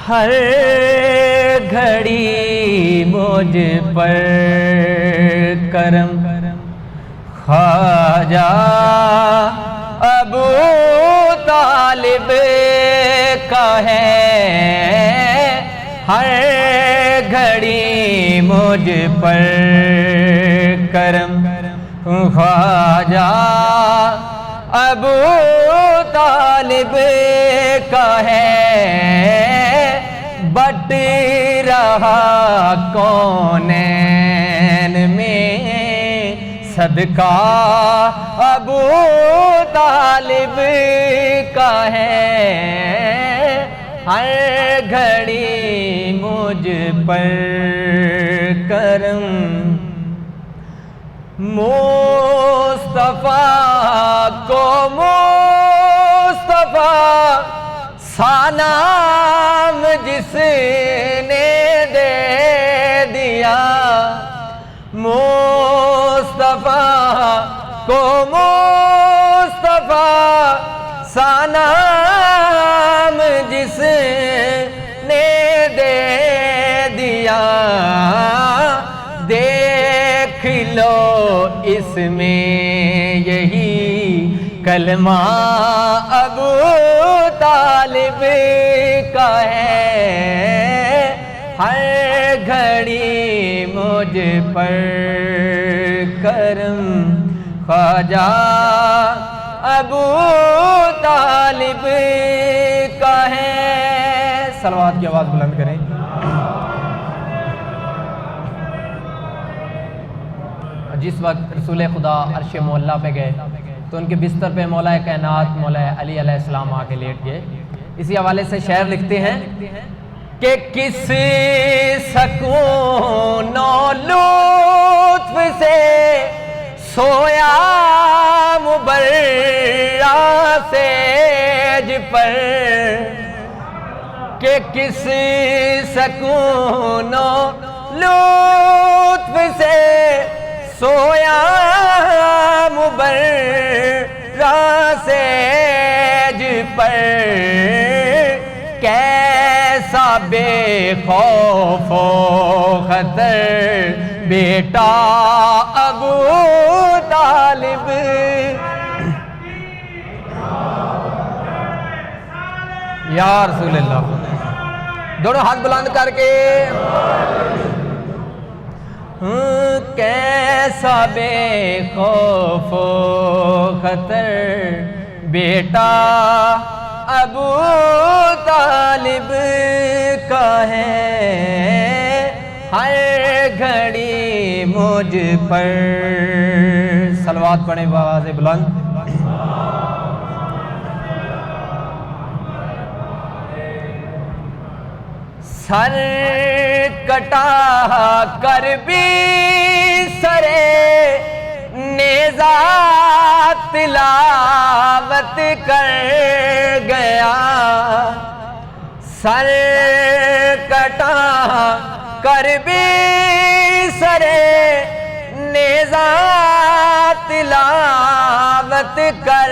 ہر گھڑی مجھ پر کرم خواجہ ابو طالب کا ہے، ہر گھڑی مجھ پر کرم خواجہ ابو طالب کا ہے، بٹ رہا کونین میں صدقہ ابو طالب کا ہے، ہر گھڑی مجھ پر کرم مصطفیٰ کو مصطفیٰ سا نام جس نے دے دیا، مصطفیٰ کو مصطفیٰ سا نام جس نے دے دیا، دیکھ لو اس میں یہی کلمہ ابو طالب کا ہے، ہر گھڑی مجھ پر کرم خواجہ ابو طالب کا ہے۔ صلوات کی آواز بلند کریں۔ جس وقت رسول خدا عرش معلیٰ پہ گئے تو ان کے بستر پہ مولا کائنات مولا علی علیہ السلام آ کے لیٹ گئے۔ اسی حوالے سے شعر لکھتے ہیں کہ کس سکون و لطف سے سویا مبرّا سیج پر، کہ کس سکون و لطف سے سویا مبرّا سیج پر، کیسا بے خوف و خطر بیٹا ابو طالب، یا رسول اللہ، دونوں ہاتھ بلند کر کے، کیسا بے خوف و خطر بیٹا ابو طالب کا ہے، ہر گھڑی مجھ پر صلوات پڑھیں بآواز بلند۔ سر کٹا کر بھی سرے نیزہ تلاوت کر گیا، سر کٹا کر بھی سرے نیزہ تلاوت کر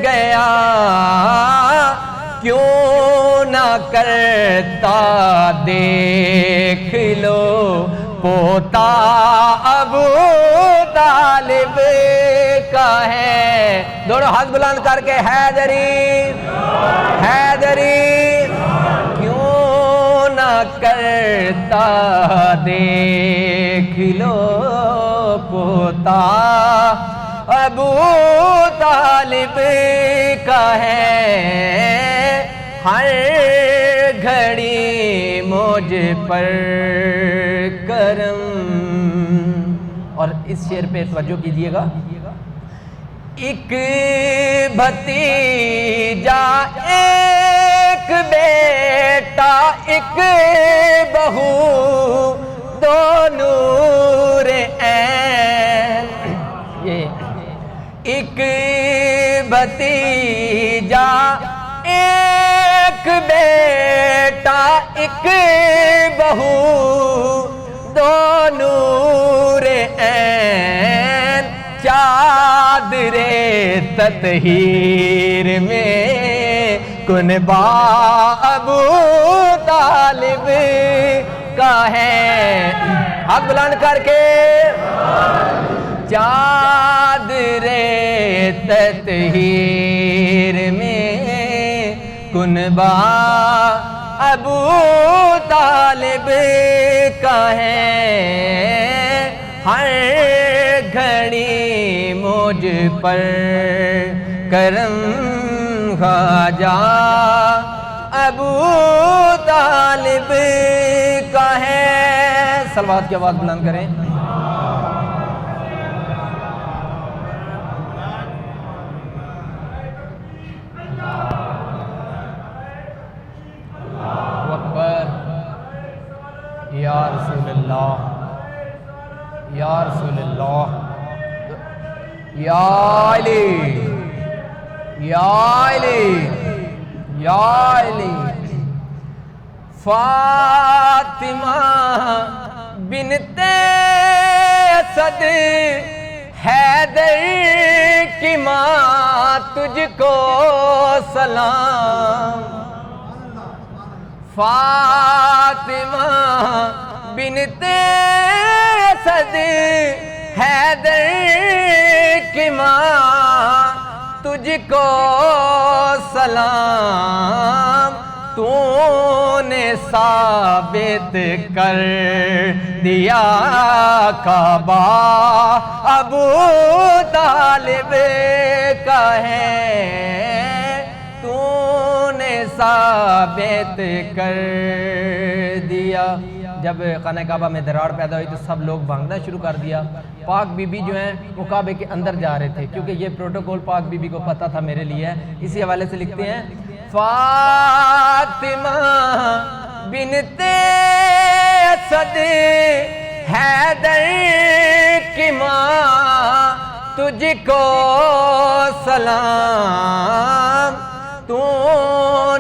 گیا، کیوں نہ کرتا دیکھ لو پوتا ابو طالب کا ہے، دونوں ہاتھ بلند کر کے حیدری حیدری، کیوں نہ کرتا دیکھ لو پوتا ابو طالب کا ہے، ہر گھڑی مجھ پر کرم۔ اور اس شعر پہ توجہ کیجئے گا، ایک بھتیجا ایک بیٹا ایک بہو دو نور عین، ایک بھتیجا ایک بیٹا ایک بہو دو نور عین، چادر تطہیر میں کنبا ابو طالب کا ہے. ہاتھ بلند کر کے چادر تطہیر میں کنبا ابو طالب کا ہے. ہر گھڑی مجھ پر کرم خواجہ ابو طالب کا ہے. صلوات کی آواز بلند کریں. اللہ اکبر. یا رسول اللہ، یا رسول اللہ، یا علی، یا علی، یا علی. فاطمہ بنت اسد حیدر کی ماں تجھ کو سلام. فاطمہ بنت اسد حیدر کی ماں تجھ کو سلام. تو نے ثابت کر دیا کعبہ ابو طالب کا ہے. تو نے ثابت کر دیا. جب خانہ کعبہ میں دراڑ پیدا ہوئی تو سب لوگ بھاگنا شروع کر دیا. پاک بی بی جو ہیں وہ کعبے کے اندر جا رہے تھے کیونکہ یہ پروٹوکول پاک بی بی کو پتہ تھا میرے لیے ہے. اسی حوالے سے لکھتے ہیں فاطمہ بنت اسد حیدر کی ماں تجھ کو سلام. تو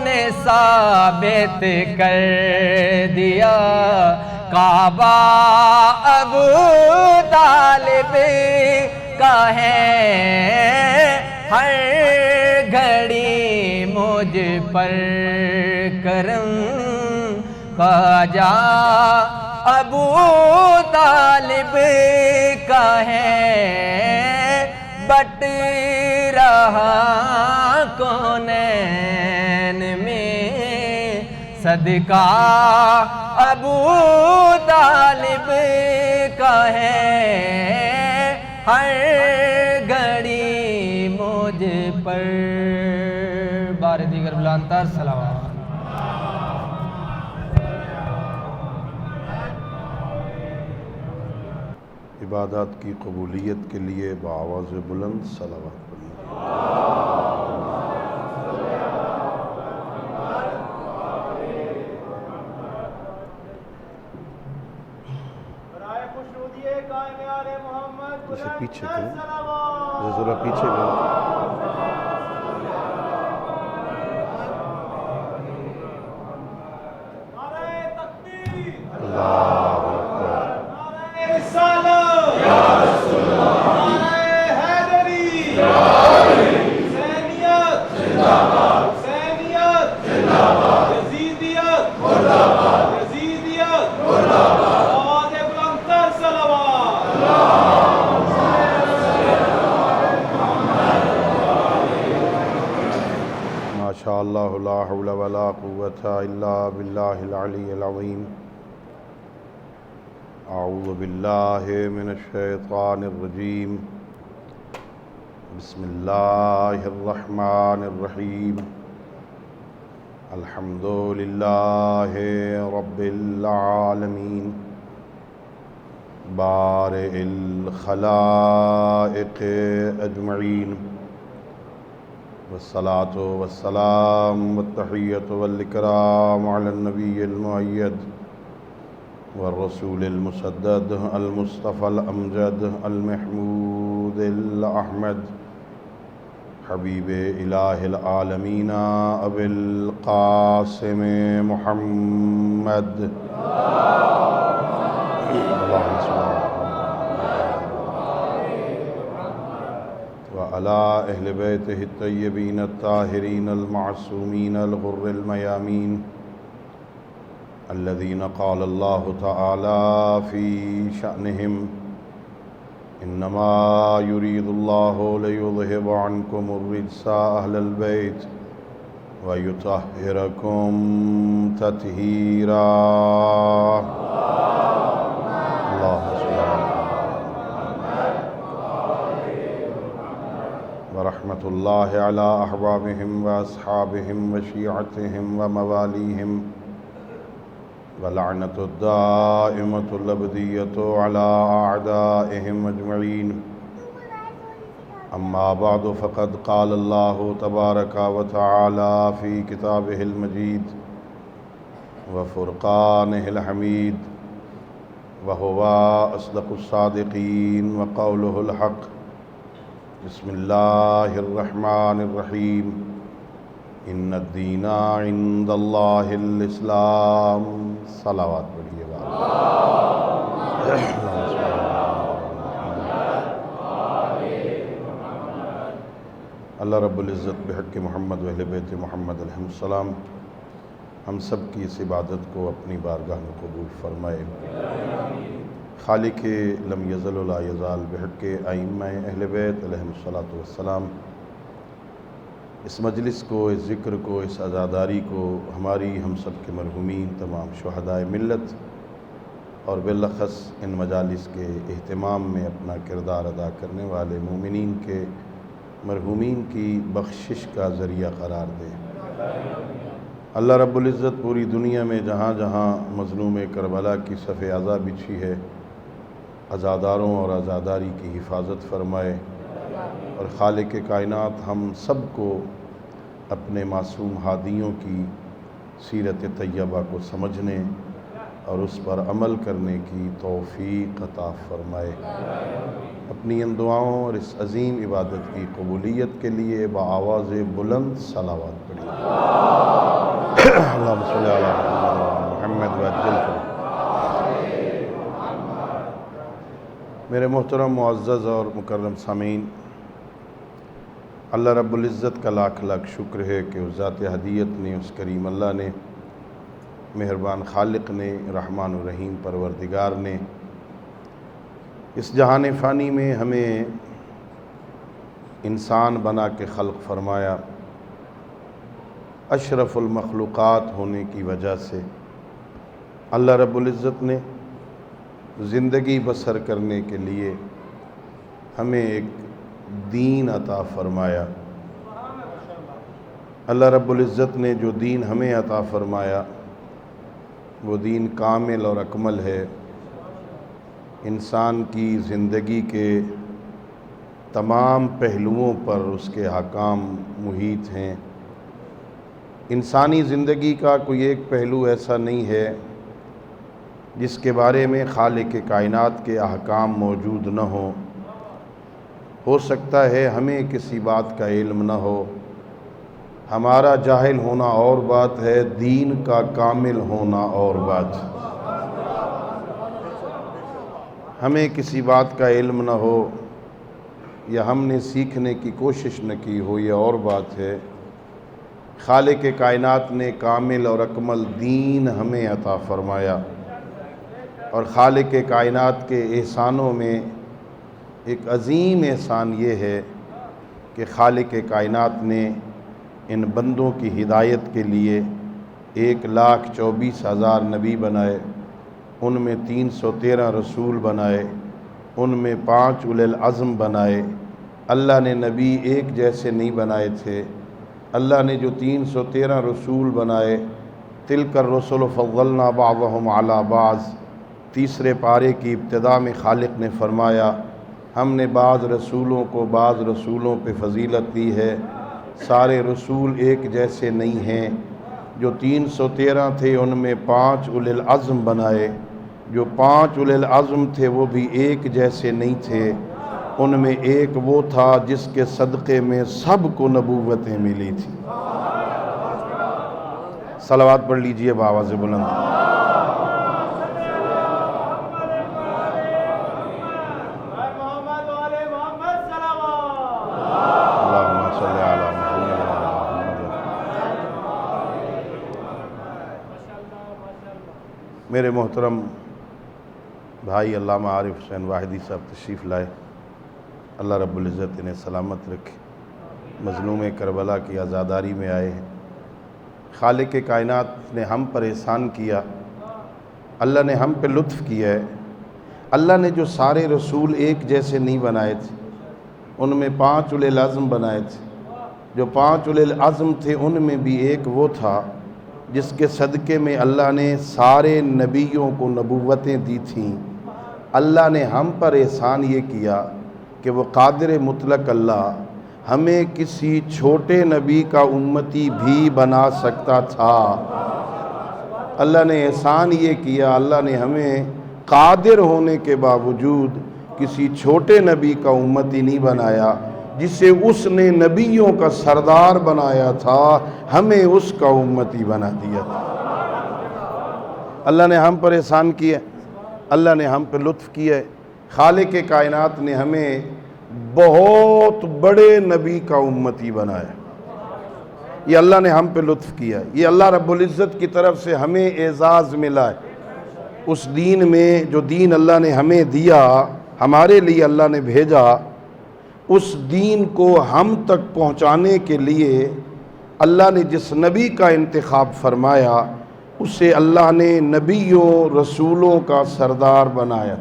نے ثابت کر دیا کعبہ ابو طالب کا ہے. ہر گھڑی مجھ پر کرم خواجہ ابو طالب کا ہے. بٹ رہا کونین میں صدقہ ابو طالب کا ہے. ہر گھڑی مجھ پر بار دیگر بلند تر صلوات. عبادات کی قبولیت کے لیے بآواز بلند صلوات پڑھیں. اسے پیچھے کریں، ذرا پیچھے کریں. اللہ لا حول ولا قوة الا باللہ العلی العظیم. اعوذ باللہ من الشیطان الرجیم. بسم اللہ الرحمن الرحیم. الحمد للہ رب العالمین بارئ الخلائق اجمعین. والصلاة والسلام والتحیة والإکرام علی النبی المؤید والرسول المسدد المصطفى الأمجد المحمود الأحمد حبیب الہ العالمین ابی القاسم محمد. اللہم صل على أهل بيته الطيبين الطاهرين المعصومين الغر الميامين الذين قال الله تعالى في شأنهم إنما يريد الله ليذهب عنكم الرجس أهل البيت ويطهركم تطهيرا. اللهم صل ورحمة الله على أحبابهم وأصحابهم وشيعتهم ومواليهم ولعنة الدائمة الأبدية على أعدائهم أجمعين. أما بعد فقد قال الله تبارك وتعالى في كتابه المجيد وفرقانه الحميد وهو أصدق الصادقين وقوله الحق. بسم الله الرحمن الرحيم. إن الدين عند الله الإسلام. صلوات پڑھیے گا. اللہ رب العزت بحق محمد و اہل بیت محمد علیہ السلام ہم سب کی اس عبادت کو اپنی بارگاہ میں قبول فرمائے. خالق لم یزل ولا یزال بحق ائمہ اہل بیت علیہم السلام اس مجلس کو، اس ذکر کو، اس عزاداری کو ہماری ہم سب کے مرحومین تمام شہدائے ملت اور بالاخص ان مجالس کے اہتمام میں اپنا کردار ادا کرنے والے مومنین کے مرحومین کی بخشش کا ذریعہ قرار دے. اللہ رب العزت پوری دنیا میں جہاں جہاں مظلوم کربلا کی صف عزا بچھی ہے، عزاداروں اور عزاداری کی حفاظت فرمائے اور خالق کائنات ہم سب کو اپنے معصوم ہادیوں کی سیرت طیبہ کو سمجھنے اور اس پر عمل کرنے کی توفیق عطا فرمائے. اپنی ان دعاؤں اور اس عظیم عبادت کی قبولیت کے لیے بآواز بلند صلوات پڑھیں. اللہم صلی علی محمد وعجل فرج. میرے محترم معزز اور مکرم سامعین، اللہ رب العزت کا لاکھ لاکھ شکر ہے کہ اس ذات ہدیت نے، اس کریم اللہ نے، مہربان خالق نے، رحمان الرحیم پروردگار نے اس جہان فانی میں ہمیں انسان بنا کے خلق فرمایا. اشرف المخلوقات ہونے کی وجہ سے اللہ رب العزت نے زندگی بسر کرنے کے لیے ہمیں ایک دین عطا فرمایا. اللہ رب العزت نے جو دین ہمیں عطا فرمایا وہ دین کامل اور اکمل ہے. انسان کی زندگی کے تمام پہلوؤں پر اس کے احکام محیط ہیں. انسانی زندگی کا کوئی ایک پہلو ایسا نہیں ہے جس کے بارے میں خالق کائنات کے احکام موجود نہ ہوں. ہو سکتا ہے ہمیں کسی بات کا علم نہ ہو، ہمارا جاہل ہونا اور بات ہے، دین کا کامل ہونا اور بات. ہمیں کسی بات کا علم نہ ہو یا ہم نے سیکھنے کی کوشش نہ کی ہو، یہ اور بات ہے. خالق کائنات نے کامل اور اکمل دین ہمیں عطا فرمایا اور خالق کائنات کے احسانوں میں ایک عظیم احسان یہ ہے کہ خالق کائنات نے ان بندوں کی ہدایت کے لیے 1,24,000 نبی بنائے، ان میں 313 رسول بنائے، ان میں 5 اولی العزم بنائے. اللہ نے نبی ایک جیسے نہیں بنائے تھے. اللہ نے جو 313 رسول بنائے، تلک الرسل فضلنا بعضهم علی بعض، تیسرے پارے کی ابتدا میں خالق نے فرمایا ہم نے بعض رسولوں کو بعض رسولوں پہ فضیلت دی ہے. سارے رسول ایک جیسے نہیں ہیں. جو 313 تھے ان میں 5 اولی العزم بنائے. جو 5 اولی العزم تھے وہ بھی ایک جیسے نہیں تھے. ان میں ایک وہ تھا جس کے صدقے میں سب کو نبوتیں ملی تھی. صلوات پڑھ لیجئے بآواز بلند. میرے محترم بھائی علامہ عارف حسین واحدی صاحب تشریف لائے، اللہ رب العزت انہیں سلامت رکھے، مظلوم کربلا کی آزاداری میں آئے ہیں۔ خالق کائنات نے ہم پر احسان کیا، اللہ نے ہم پہ لطف کیا ہے۔ اللہ نے جو سارے رسول ایک جیسے نہیں بنائے تھے، ان میں 5 اولي العزم بنائے تھے۔ جو 5 اولي العزم تھے ان میں بھی ایک وہ تھا جس کے صدقے میں اللہ نے سارے نبیوں کو نبوتیں دی تھیں۔ اللہ نے ہم پر احسان یہ کیا کہ وہ قادر مطلق اللہ ہمیں کسی چھوٹے نبی کا امتی بھی بنا سکتا تھا۔ اللہ نے احسان یہ کیا، اللہ نے ہمیں قادر ہونے کے باوجود کسی چھوٹے نبی کا امتی نہیں بنایا، جسے اس نے نبیوں کا سردار بنایا تھا، ہمیں اس کا امتی بنا دیا تھا۔ اللہ نے ہم پر احسان کیا، اللہ نے ہم پہ لطف کیا ہے۔ خالق کائنات نے ہمیں بہت بڑے نبی کا امتی بنایا۔ یہ اللہ نے ہم پہ لطف کیا، یہ اللہ رب العزت کی طرف سے ہمیں اعزاز ملا ہے۔ اس دین میں جو دین اللہ نے ہمیں دیا، ہمارے لیے اللہ نے بھیجا، اس دین کو ہم تک پہنچانے کے لیے اللہ نے جس نبی کا انتخاب فرمایا، اسے اللہ نے نبیوں رسولوں کا سردار بنایا۔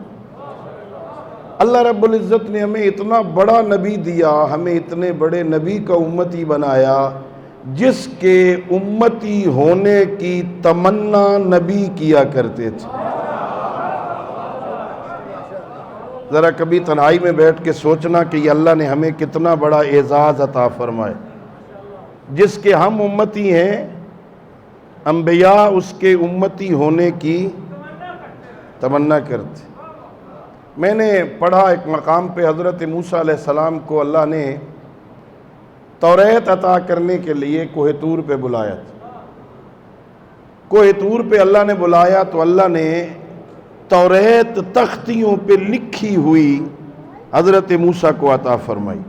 اللہ رب العزت نے ہمیں اتنا بڑا نبی دیا، ہمیں اتنے بڑے نبی کا امتی بنایا، جس کے امتی ہونے کی تمنا نبی کیا کرتے تھے۔ ذرا کبھی تنہائی میں بیٹھ کے سوچنا کہ یہ اللہ نے ہمیں کتنا بڑا اعزاز عطا فرمائے۔ جس کے ہم امتی ہیں، انبیاء اس کے امتی ہونے کی تمنا کرتے۔ میں نے پڑھا ایک مقام پہ حضرت موسیٰ علیہ السلام کو اللہ نے توریت عطا کرنے کے لیے کوہ طور پہ بلایا تھا۔ کوہ طور پہ اللہ نے بلایا تو اللہ نے توریت تختیوں پہ لکھی ہوئی حضرت موسیٰ کو عطا فرمائی۔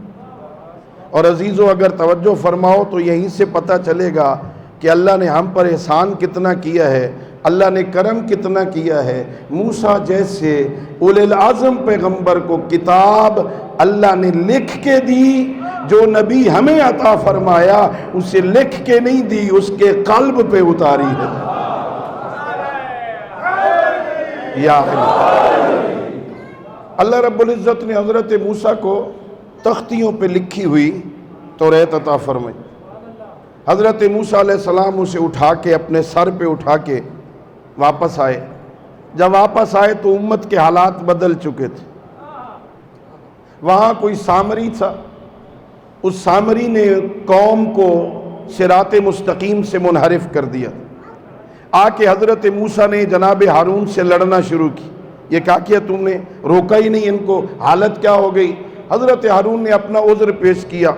اور عزیزو اگر توجہ فرماؤ تو یہیں سے پتہ چلے گا کہ اللہ نے ہم پر احسان کتنا کیا ہے، اللہ نے کرم کتنا کیا ہے۔ موسیٰ جیسے اولي العزم پیغمبر کو کتاب اللہ نے لکھ کے دی، جو نبی ہمیں عطا فرمایا اسے لکھ کے نہیں دی، اس کے قلب پہ اتاری ہے۔ یا اللہ رب العزت نے حضرت موسیٰ کو تختیوں پہ لکھی ہوئی توریت عطا فرمائی۔ حضرت موسیٰ علیہ السلام اسے اٹھا کے اپنے سر پہ اٹھا کے واپس آئے۔ جب واپس آئے تو امت کے حالات بدل چکے تھے۔ وہاں کوئی سامری تھا، اس سامری نے قوم کو صراط مستقیم سے منحرف کر دیا۔ آ کے حضرت موسیٰ نے جناب ہارون سے لڑنا شروع کی۔ یہ کیا تم نے روکا ہی نہیں ان کو، حالت کیا ہو گئی؟ حضرت ہارون نے اپنا عذر پیش کیا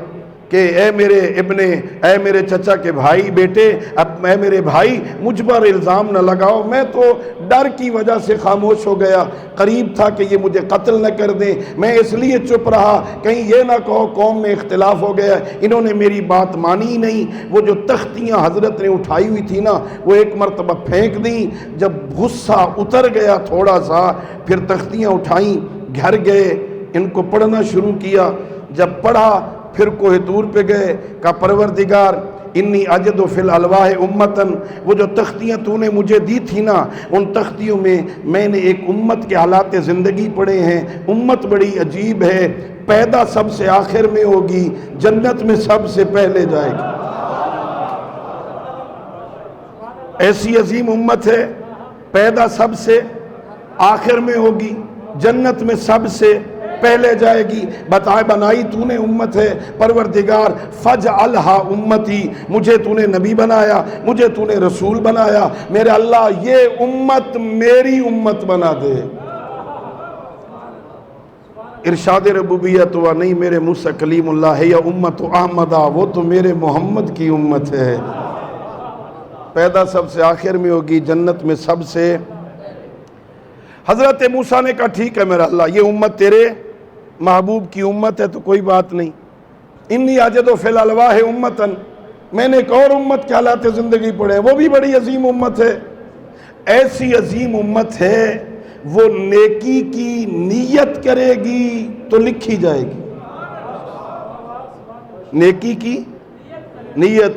کہ اے میرے ابن، اے میرے چچا کے بھائی بیٹے، اب اے میرے بھائی مجھ پر الزام نہ لگاؤ، میں تو ڈر کی وجہ سے خاموش ہو گیا، قریب تھا کہ یہ مجھے قتل نہ کر دیں، میں اس لیے چپ رہا کہیں یہ نہ کہو قوم میں اختلاف ہو گیا، انہوں نے میری بات مانی ہی نہیں۔ وہ جو تختیاں حضرت نے اٹھائی ہوئی تھی نا، وہ ایک مرتبہ پھینک دیں۔ جب غصہ اتر گیا تھوڑا سا، پھر تختیاں اٹھائیں، گھر گئے، ان کو پڑھنا شروع کیا۔ جب پڑھا پھر کوہ طور پہ گئے، کہا پروردگار انی اجد فی الالواح امتن، وہ جو تختیاں تو نے مجھے دی تھی نا، ان تختیوں میں نے ایک امت کے حالات زندگی پڑھے ہیں۔ امت بڑی عجیب ہے، پیدا سب سے آخر میں ہوگی، جنت میں سب سے پہلے جائے گی۔ ایسی عظیم امت ہے، پیدا سب سے آخر میں ہوگی، جنت میں سب سے پہلے جائے گی۔ بتائے بنائی تو نے امت ہے، پروردگار فجعلھا امتی، مجھے تو نے نبی بنایا، مجھے تو نے رسول بنایا، میرے اللہ یہ امت میری امت بنا دے۔ ارشاد ربوبیت ہوا نہیں میرے منہ سے کلیم اللہ ہے، یا امت احمدہ، وہ تو میرے محمد کی امت ہے۔ پیدا سب سے آخر میں ہوگی، جنت میں سب سے۔ حضرت موسیٰ نے کہا ٹھیک ہے میرا اللہ، یہ امت تیرے محبوب کی امت ہے تو کوئی بات نہیں۔ انی اجد فی الالواح امتن، میں نے ایک اور امت کے حالات زندگی پڑھے، وہ بھی بڑی عظیم امت ہے۔ ایسی عظیم امت ہے وہ نیکی کی نیت کرے گی تو لکھی جائے گی. نیکی کی نیت.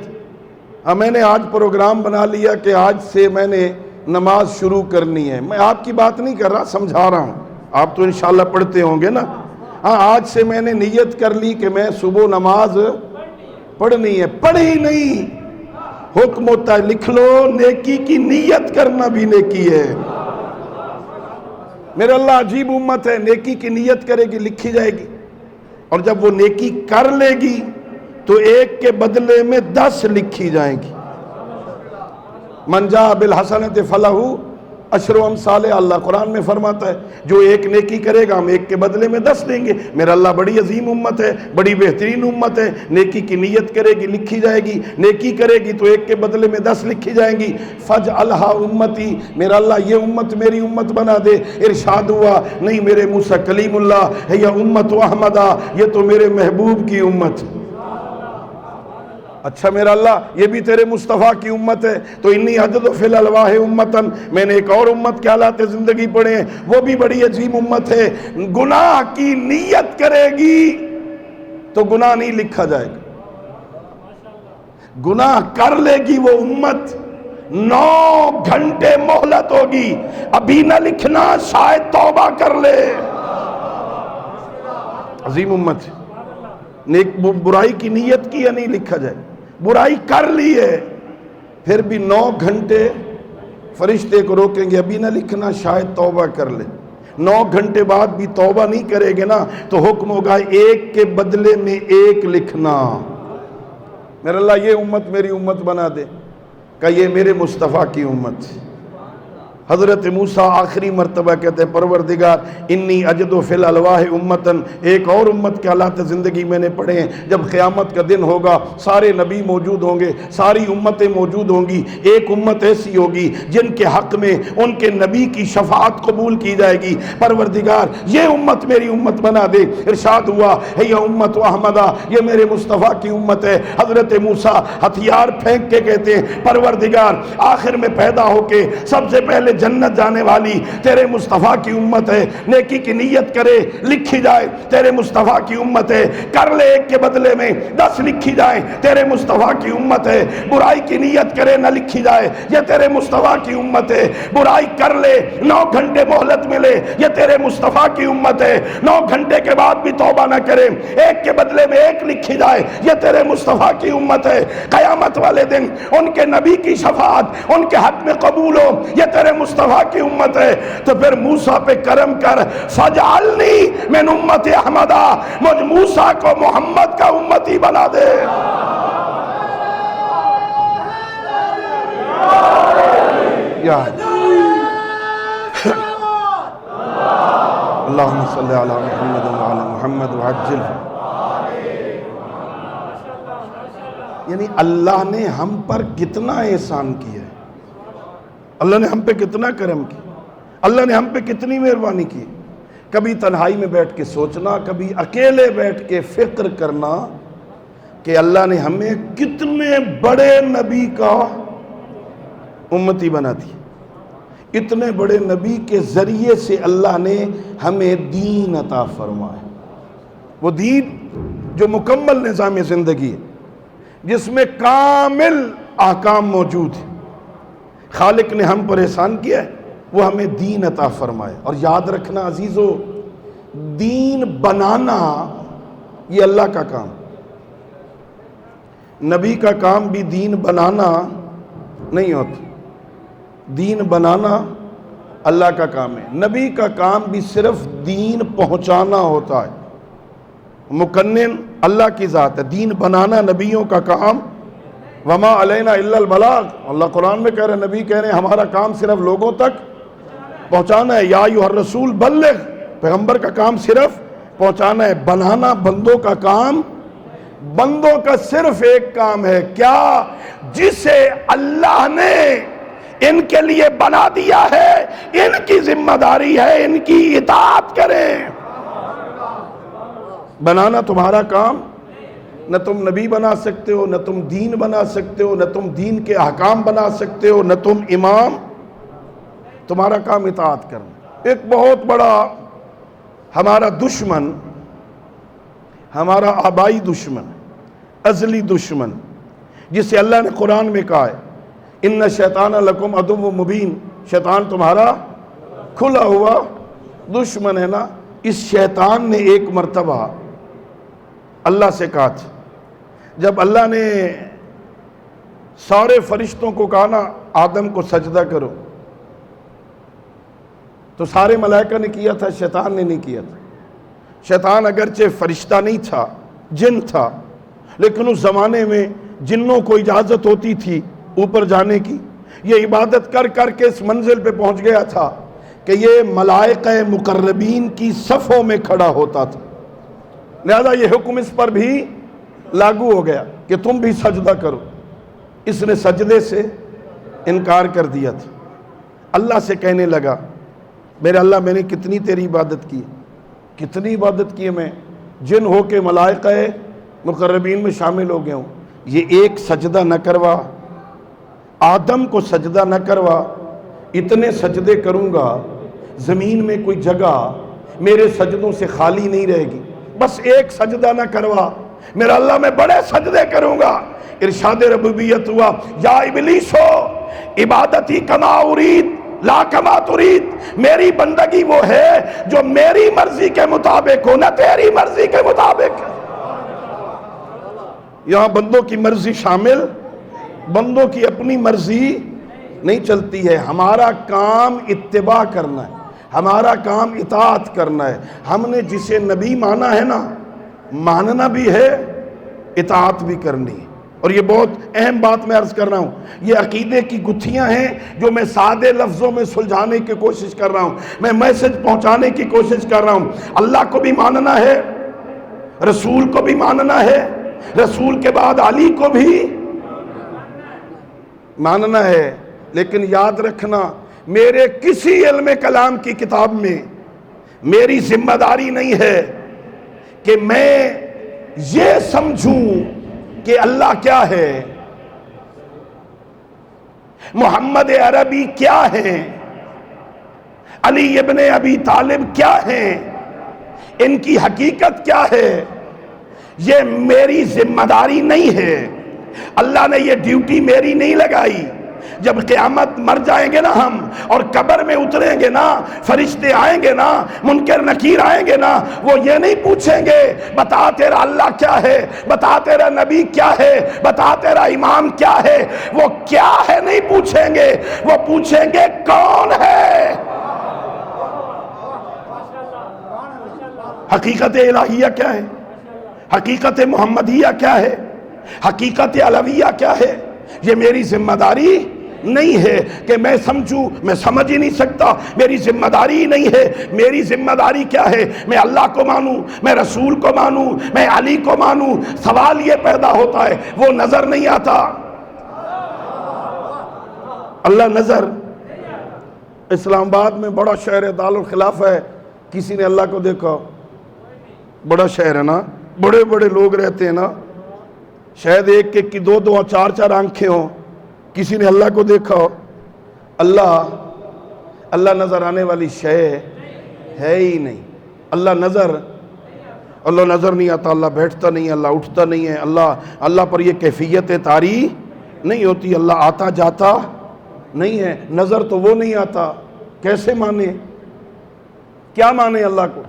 میں نے آج پروگرام بنا لیا کہ آج سے میں نے نماز شروع کرنی ہے. میں آپ کی بات نہیں کر رہا، سمجھا رہا ہوں. آپ تو انشاءاللہ پڑھتے ہوں گے نا. ہاں، آج سے میں نے نیت کر لی کہ میں صبح نماز پڑھنی ہے. پڑھی نہیں، حکم ہوتا ہے لکھ لو. نیکی کی نیت کرنا بھی نیکی ہے. میرے اللہ عجیب امت ہے. نیکی کی نیت کرے گی، لکھی جائے گی. اور جب وہ نیکی کر لے گی تو ایک کے بدلے میں 10 لکھی جائیں گی. من جاء بالحسنۃ فلہ عشر امثالھا. اللہ قرآن میں فرماتا ہے جو ایک نیکی کرے گا ہم ایک کے بدلے میں 10 دیں گے. میرا اللہ بڑی عظیم امت ہے، بڑی بہترین امت ہے. نیکی کی نیت کرے گی، لکھی جائے گی. نیکی کرے گی تو ایک کے بدلے میں 10 لکھی جائیں گی. فاجعلھا امتی. میرا اللہ یہ امت میری امت بنا دے. ارشاد ہوا نہیں میرے موسیٰ کلیم اللہ ہے یہ امت احمدہ، یہ تو میرے محبوب کی امت. اچھا میرا اللہ یہ بھی تیرے مصطفیٰ کی امت ہے تو انی عدد فی الالواح امتن. میں نے ایک اور امت کے حالات زندگی پڑھے ہیں، وہ بھی بڑی عجیب امت ہے. گناہ کی نیت کرے گی تو گناہ نہیں لکھا جائے گا. گناہ کر لے گی وہ امت 9 گھنٹے مہلت ہوگی. ابھی نہ لکھنا، شاید توبہ کر لے. عظیم امت ہے. نیک برائی کی نیت کی یا نہیں لکھا جائے. برائی کر لی ہے پھر بھی 9 گھنٹے فرشتے کو روکیں گے ابھی نہ لکھنا، شاید توبہ کر لے. 9 گھنٹے بعد بھی توبہ نہیں کرے گے نا تو حکم ہوگا ایک کے بدلے میں 1 لکھنا. میرا اللہ یہ امت میری امت بنا دے. کہ یہ میرے مصطفیٰ کی امت. حضرت موسیٰ آخری مرتبہ کہتے ہیں پروردگار انی اجد فی الالواح امتن. ایک اور امت کے حالات زندگی میں نے پڑھے ہیں. جب قیامت کا دن ہوگا سارے نبی موجود ہوں گے، ساری امتیں موجود ہوں گی. ایک امت ایسی ہوگی جن کے حق میں ان کے نبی کی شفاعت قبول کی جائے گی. پروردگار یہ امت میری امت بنا دے. ارشاد ہوا ہے یہ امت احمدہ، یہ میرے مصطفیٰ کی امت ہے. حضرت موسیٰ ہتھیار پھینک کے کہتے ہیں پروردگار آخر میں پیدا ہو کے سب سے پہلے جنت جانے والی تیرے مصطفیٰ کی امت ہے. نیکی کی نیت کرے لکھی جائے تیرے مصطفیٰ کی امت ہے. کر لے ایک کے بدلے میں 10 لکھی جائے تیرے مصطفیٰ کی امت ہے. برائی کی نیت کرے نہ لکھی جائے یہ تیرے مصطفیٰ کی امت ہے. برائی کر لے 9 گھنٹے مہلت ملے یہ تیرے مصطفیٰ کی امت ہے. 9 گھنٹے کے بعد بھی توبہ نہ کرے ایک کے بدلے میں 1 لکھی جائے یہ تیرے مصطفیٰ کی امت ہے. قیامت والے دن ان کے نبی کی شفاعت ان کے حق میں قبول ہو یہ تیرے مصطفیٰ کی امت ہے. تو پھر موسیٰ پہ کرم کر فجعلنی من امت احمدہ. مجھ موسیٰ کو محمد کا امتی بنا دے. یا اللہم صلی علی محمد وعلی محمد وعجل. یعنی اللہ نے ہم پر کتنا احسان کیا ہے. اللہ نے ہم پہ کتنا کرم کیا. اللہ نے ہم پہ کتنی مہربانی کی. کبھی تنہائی میں بیٹھ کے سوچنا، کبھی اکیلے بیٹھ کے فکر کرنا کہ اللہ نے ہمیں کتنے بڑے نبی کا امتی بنا دی. اتنے بڑے نبی کے ذریعے سے اللہ نے ہمیں دین عطا فرمایا. وہ دین جو مکمل نظام زندگی ہے جس میں کامل احکام موجود ہیں. خالق نے ہم پر احسان کیا ہے، وہ ہمیں دین عطا فرمائے. اور یاد رکھنا عزیزو دین بنانا یہ اللہ کا کام. نبی کا کام بھی دین بنانا نہیں ہوتا. دین بنانا اللہ کا کام ہے. نبی کا کام بھی صرف دین پہنچانا ہوتا ہے. مکنن اللہ کی ذات ہے. دین بنانا نبیوں کا کام. وما علینا الا البلاغ. اللہ قرآن میں کہہ رہے ہیں، نبی کہہ رہے ہیں ہمارا کام صرف لوگوں تک پہنچانا ہے. یا ایھا الرسول بلغ. پیغمبر کا کام صرف پہنچانا ہے. بنانا بندوں کا کام. بندوں کا صرف ایک کام ہے کیا؟ جسے اللہ نے ان کے لیے بنا دیا ہے ان کی ذمہ داری ہے ان کی اطاعت کریں. بنانا تمہارا کام. نہ تم نبی بنا سکتے ہو، نہ تم دین بنا سکتے ہو، نہ تم دین کے احکام بنا سکتے ہو، نہ تم امام تمہارا کام اطاعت کرنا۔ ایک بہت بڑا ہمارا دشمن، ہمارا آبائی دشمن، ازلی دشمن، جسے اللہ نے قرآن میں کہا ہے ان شیطان لکم عدو مبین، شیطان تمہارا کھلا ہوا دشمن ہے نا۔ اس شیطان نے ایک مرتبہ اللہ سے کہا تھا، جب اللہ نے سارے فرشتوں کو کہا نا آدم کو سجدہ کرو، تو سارے ملائکہ نے کیا تھا، شیطان نے نہیں کیا تھا۔ شیطان اگرچہ فرشتہ نہیں تھا، جن تھا، لیکن اس زمانے میں جنوں کو اجازت ہوتی تھی اوپر جانے کی۔ یہ عبادت کر کر کے اس منزل پہ پہنچ گیا تھا کہ یہ ملائکہ مقربین کی صفوں میں کھڑا ہوتا تھا، لہذا یہ حکم اس پر بھی لاگو ہو گیا کہ تم بھی سجدہ کرو۔ اس نے سجدے سے انکار کر دیا تھا۔ اللہ سے کہنے لگا میرے اللہ میں نے کتنی تیری عبادت کی، کتنی عبادت کی ہے، میں جن ہو کے ملائکہ مقربین میں شامل ہو گیا ہوں، یہ ایک سجدہ نہ کروا، آدم کو سجدہ نہ کروا، اتنے سجدے کروں گا زمین میں کوئی جگہ میرے سجدوں سے خالی نہیں رہے گی، بس ایک سجدہ نہ کروا، میرا اللہ میں بڑے سجدے کروں گا۔ ارشاد ربوبیت ہوا یا ابلیسو عبادتی کما ارید لا کما ترید، میری بندگی وہ ہے جو میری مرضی کے مطابق ہو، نہ تیری مرضی کے مطابق۔ یہاں بندوں کی مرضی شامل، بندوں کی اپنی مرضی نہیں چلتی ہے۔ ہمارا کام اتباع کرنا ہے، ہمارا کام اطاعت کرنا ہے۔ ہم نے جسے نبی مانا ہے نا، ماننا بھی ہے، اطاعت بھی کرنی ہے۔ اور یہ بہت اہم بات میں عرض کر رہا ہوں، یہ عقیدے کی گتھیاں ہیں جو میں سادے لفظوں میں سلجھانے کی کوشش کر رہا ہوں، میں میسج پہنچانے کی کوشش کر رہا ہوں۔ اللہ کو بھی ماننا ہے، رسول کو بھی ماننا ہے، رسول کے بعد علی کو بھی ماننا ہے، لیکن یاد رکھنا میرے کسی علم کلام کی کتاب میں میری ذمہ داری نہیں ہے کہ میں یہ سمجھوں کہ اللہ کیا ہے، محمد عربی کیا ہے، علی ابن ابی طالب کیا ہیں، ان کی حقیقت کیا ہے، یہ میری ذمہ داری نہیں ہے۔ اللہ نے یہ ڈیوٹی میری نہیں لگائی۔ جب قیامت مر جائیں گے نا ہم اور قبر میں اتریں گے نا، فرشتے آئیں گے نا، منکر نکیر آئیں گے نا، وہ یہ نہیں پوچھیں گے بتا تیرا اللہ کیا ہے، بتا تیرا نبی کیا ہے، بتا تیرا امام کیا ہے، وہ کیا ہے نہیں پوچھیں گے، وہ پوچھیں گے کون ہے۔ حقیقت الہیہ کیا ہے، حقیقت محمدیہ کیا ہے، حقیقت علویہ کیا ہے، یہ میری ذمہ داری نہیں ہے کہ میں سمجھوں، میں سمجھ ہی نہیں سکتا، میری ذمہ داری ہی نہیں ہے۔ میری ذمہ داری کیا ہے، میں اللہ کو مانوں، میں رسول کو مانوں، میں علی کو مانوں۔ سوال یہ پیدا ہوتا ہے وہ نظر نہیں آتا، اللہ نظر۔ اسلام آباد میں بڑا شہر ہے، دارالخلافہ ہے، کسی نے اللہ کو دیکھا؟ بڑا شہر ہے نا، بڑے بڑے لوگ رہتے ہیں نا، شاید ایک ایک کی دو دو چار چار آنکھیں ہوں، کسی نے اللہ کو دیکھا ہو؟ اللہ نظر آنے والی شے ہے ہی نہیں۔ اللہ نظر نہیں آتا، اللہ بیٹھتا نہیں ہے، اللہ اٹھتا نہیں ہے، اللہ پر یہ کیفیت طاری نہیں ہوتی، اللہ آتا جاتا نہیں ہے، نظر تو وہ نہیں آتا، کیسے مانے، کیا مانے اللہ کو؟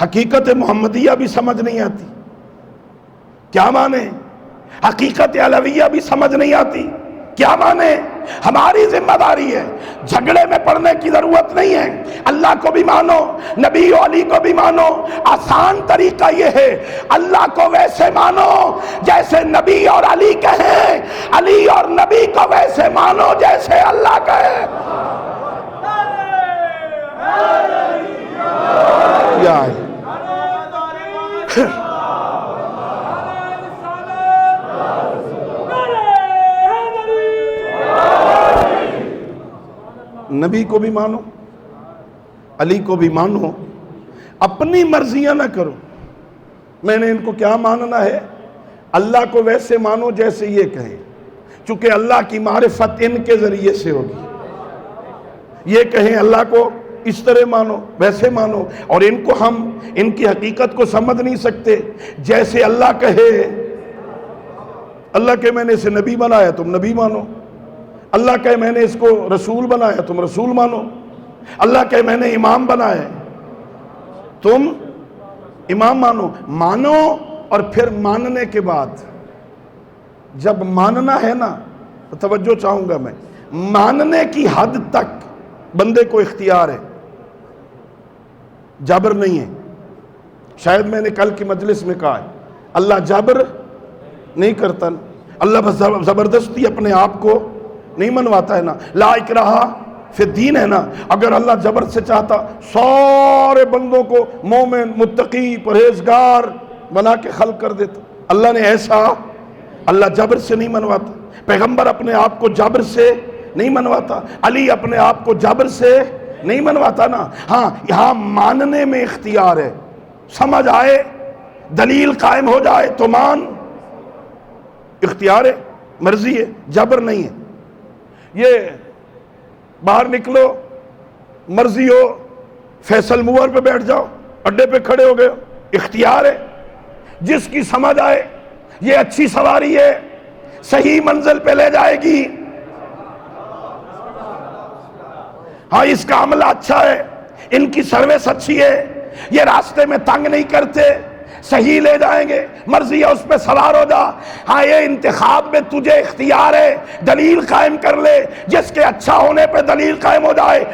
حقیقت محمدیہ بھی سمجھ نہیں آتی، کیا مانے؟ حقیقت علویہ بھی سمجھ نہیں آتی، کیا مانے؟ ہماری ذمہ داری ہے، جھگڑے میں پڑنے کی ضرورت نہیں ہے۔ اللہ کو بھی مانو، نبی و علی کو بھی مانو۔ آسان طریقہ یہ ہے، اللہ کو ویسے مانو جیسے نبی اور علی کہیں، علی اور نبی کو ویسے مانو جیسے اللہ کہے۔ کیا ہے؟ نبی کو بھی مانو، علی کو بھی مانو، اپنی مرضیاں نہ کرو۔ میں نے ان کو کیا ماننا ہے؟ اللہ کو ویسے مانو جیسے یہ کہے، چونکہ اللہ کی معرفت ان کے ذریعے سے ہوگی۔ یہ کہیں اللہ کو اس طرح مانو ویسے مانو، اور ان کو ہم ان کی حقیقت کو سمجھ نہیں سکتے۔ جیسے اللہ کہے، اللہ کہ میں نے اسے نبی بنایا تم نبی مانو، اللہ کہے میں نے اس کو رسول بنایا تم رسول مانو، اللہ کہے میں نے امام بنایا تم امام مانو۔ اور پھر ماننے کے بعد جب ماننا ہے نا تو توجہ چاہوں گا میں، ماننے کی حد تک بندے کو اختیار ہے، جبر نہیں ہے۔ شاید میں نے کل کی مجلس میں کہا ہے اللہ جبر نہیں کرتا، اللہ بس زبردستی اپنے آپ کو نہیں منواتا ہے نا، لا اکراہ فی الدین ہے نا۔ اگر اللہ جبر سے چاہتا سارے بندوں کو مومن متقی پرہیزگار بنا کے خلق کر دیتا، اللہ نے ایسا، اللہ جبر سے نہیں منواتا، پیغمبر اپنے آپ کو جبر سے نہیں منواتا، علی اپنے آپ کو جبر سے نہیں منواتا نا۔ ہاں یہاں ماننے میں اختیار ہے، سمجھ آئے دلیل قائم ہو جائے تو مان، اختیار ہے، مرضی ہے، جبر نہیں ہے۔ یہ باہر نکلو مرضی ہو فیصل موور پہ بیٹھ جاؤ، اڈے پہ کھڑے ہو گئے، اختیار ہے، جس کی سمجھ آئے یہ اچھی سواری ہے صحیح منزل پہ لے جائے گی، ہاں اس کا عملہ اچھا ہے، ان کی سروس اچھی ہے، یہ راستے میں تنگ نہیں کرتے، صحیح لے جائیں گے، مرضی ہے اس پہ سوار ہو جا۔ ہاں یہ انتخاب میں تجھے اختیار ہے، دلیل قائم کر لے، جس کے اچھا ہونے پہ دلیل قائم ہو جائے،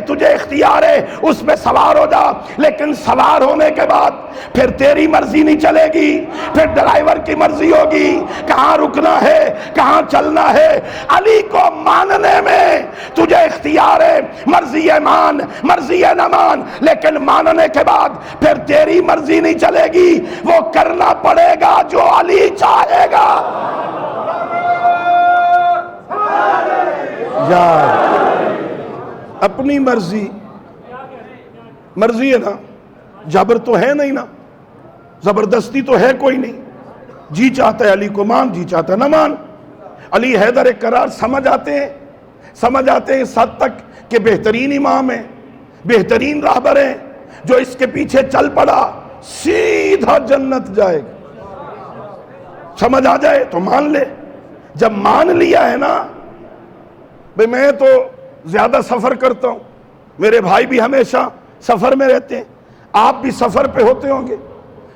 تجھے اختیار ہے اس پہ سوار ہو جا۔ لیکن سوار ہونے کے بعد پھر تیری مرضی نہیں چلے گی، پھر ڈرائیور کی مرضی ہوگی، کہاں رکنا ہے کہاں چلنا ہے۔ علی کو ماننے میں تجھے اختیار ہے، مرضی ہے مان مرضی ہے نہ مان، لیکن ماننے کے بعد پھر تیری مرضی نہیں چلے گی، وہ کرنا پڑے گا جو علی چاہے گا۔ اپنی مرضی ہے نا، جبر تو ہے نہیں نا، زبردستی تو ہے کوئی نہیں، جی چاہتا ہے علی کو مان، جی چاہتا ہے نہ مان۔ علی حیدر قرار سمجھ آتے ہیں اس حد تک کہ بہترین امام ہیں، بہترین راہبر ہیں، جو اس کے پیچھے چل پڑا سیدھا جنت جائے گا۔ سمجھ آ جائے تو مان لے، جب مان لیا ہے نا، بھئی میں تو زیادہ سفر کرتا ہوں، میرے بھائی بھی ہمیشہ سفر میں رہتے ہیں، آپ بھی سفر پہ ہوتے ہوں گے،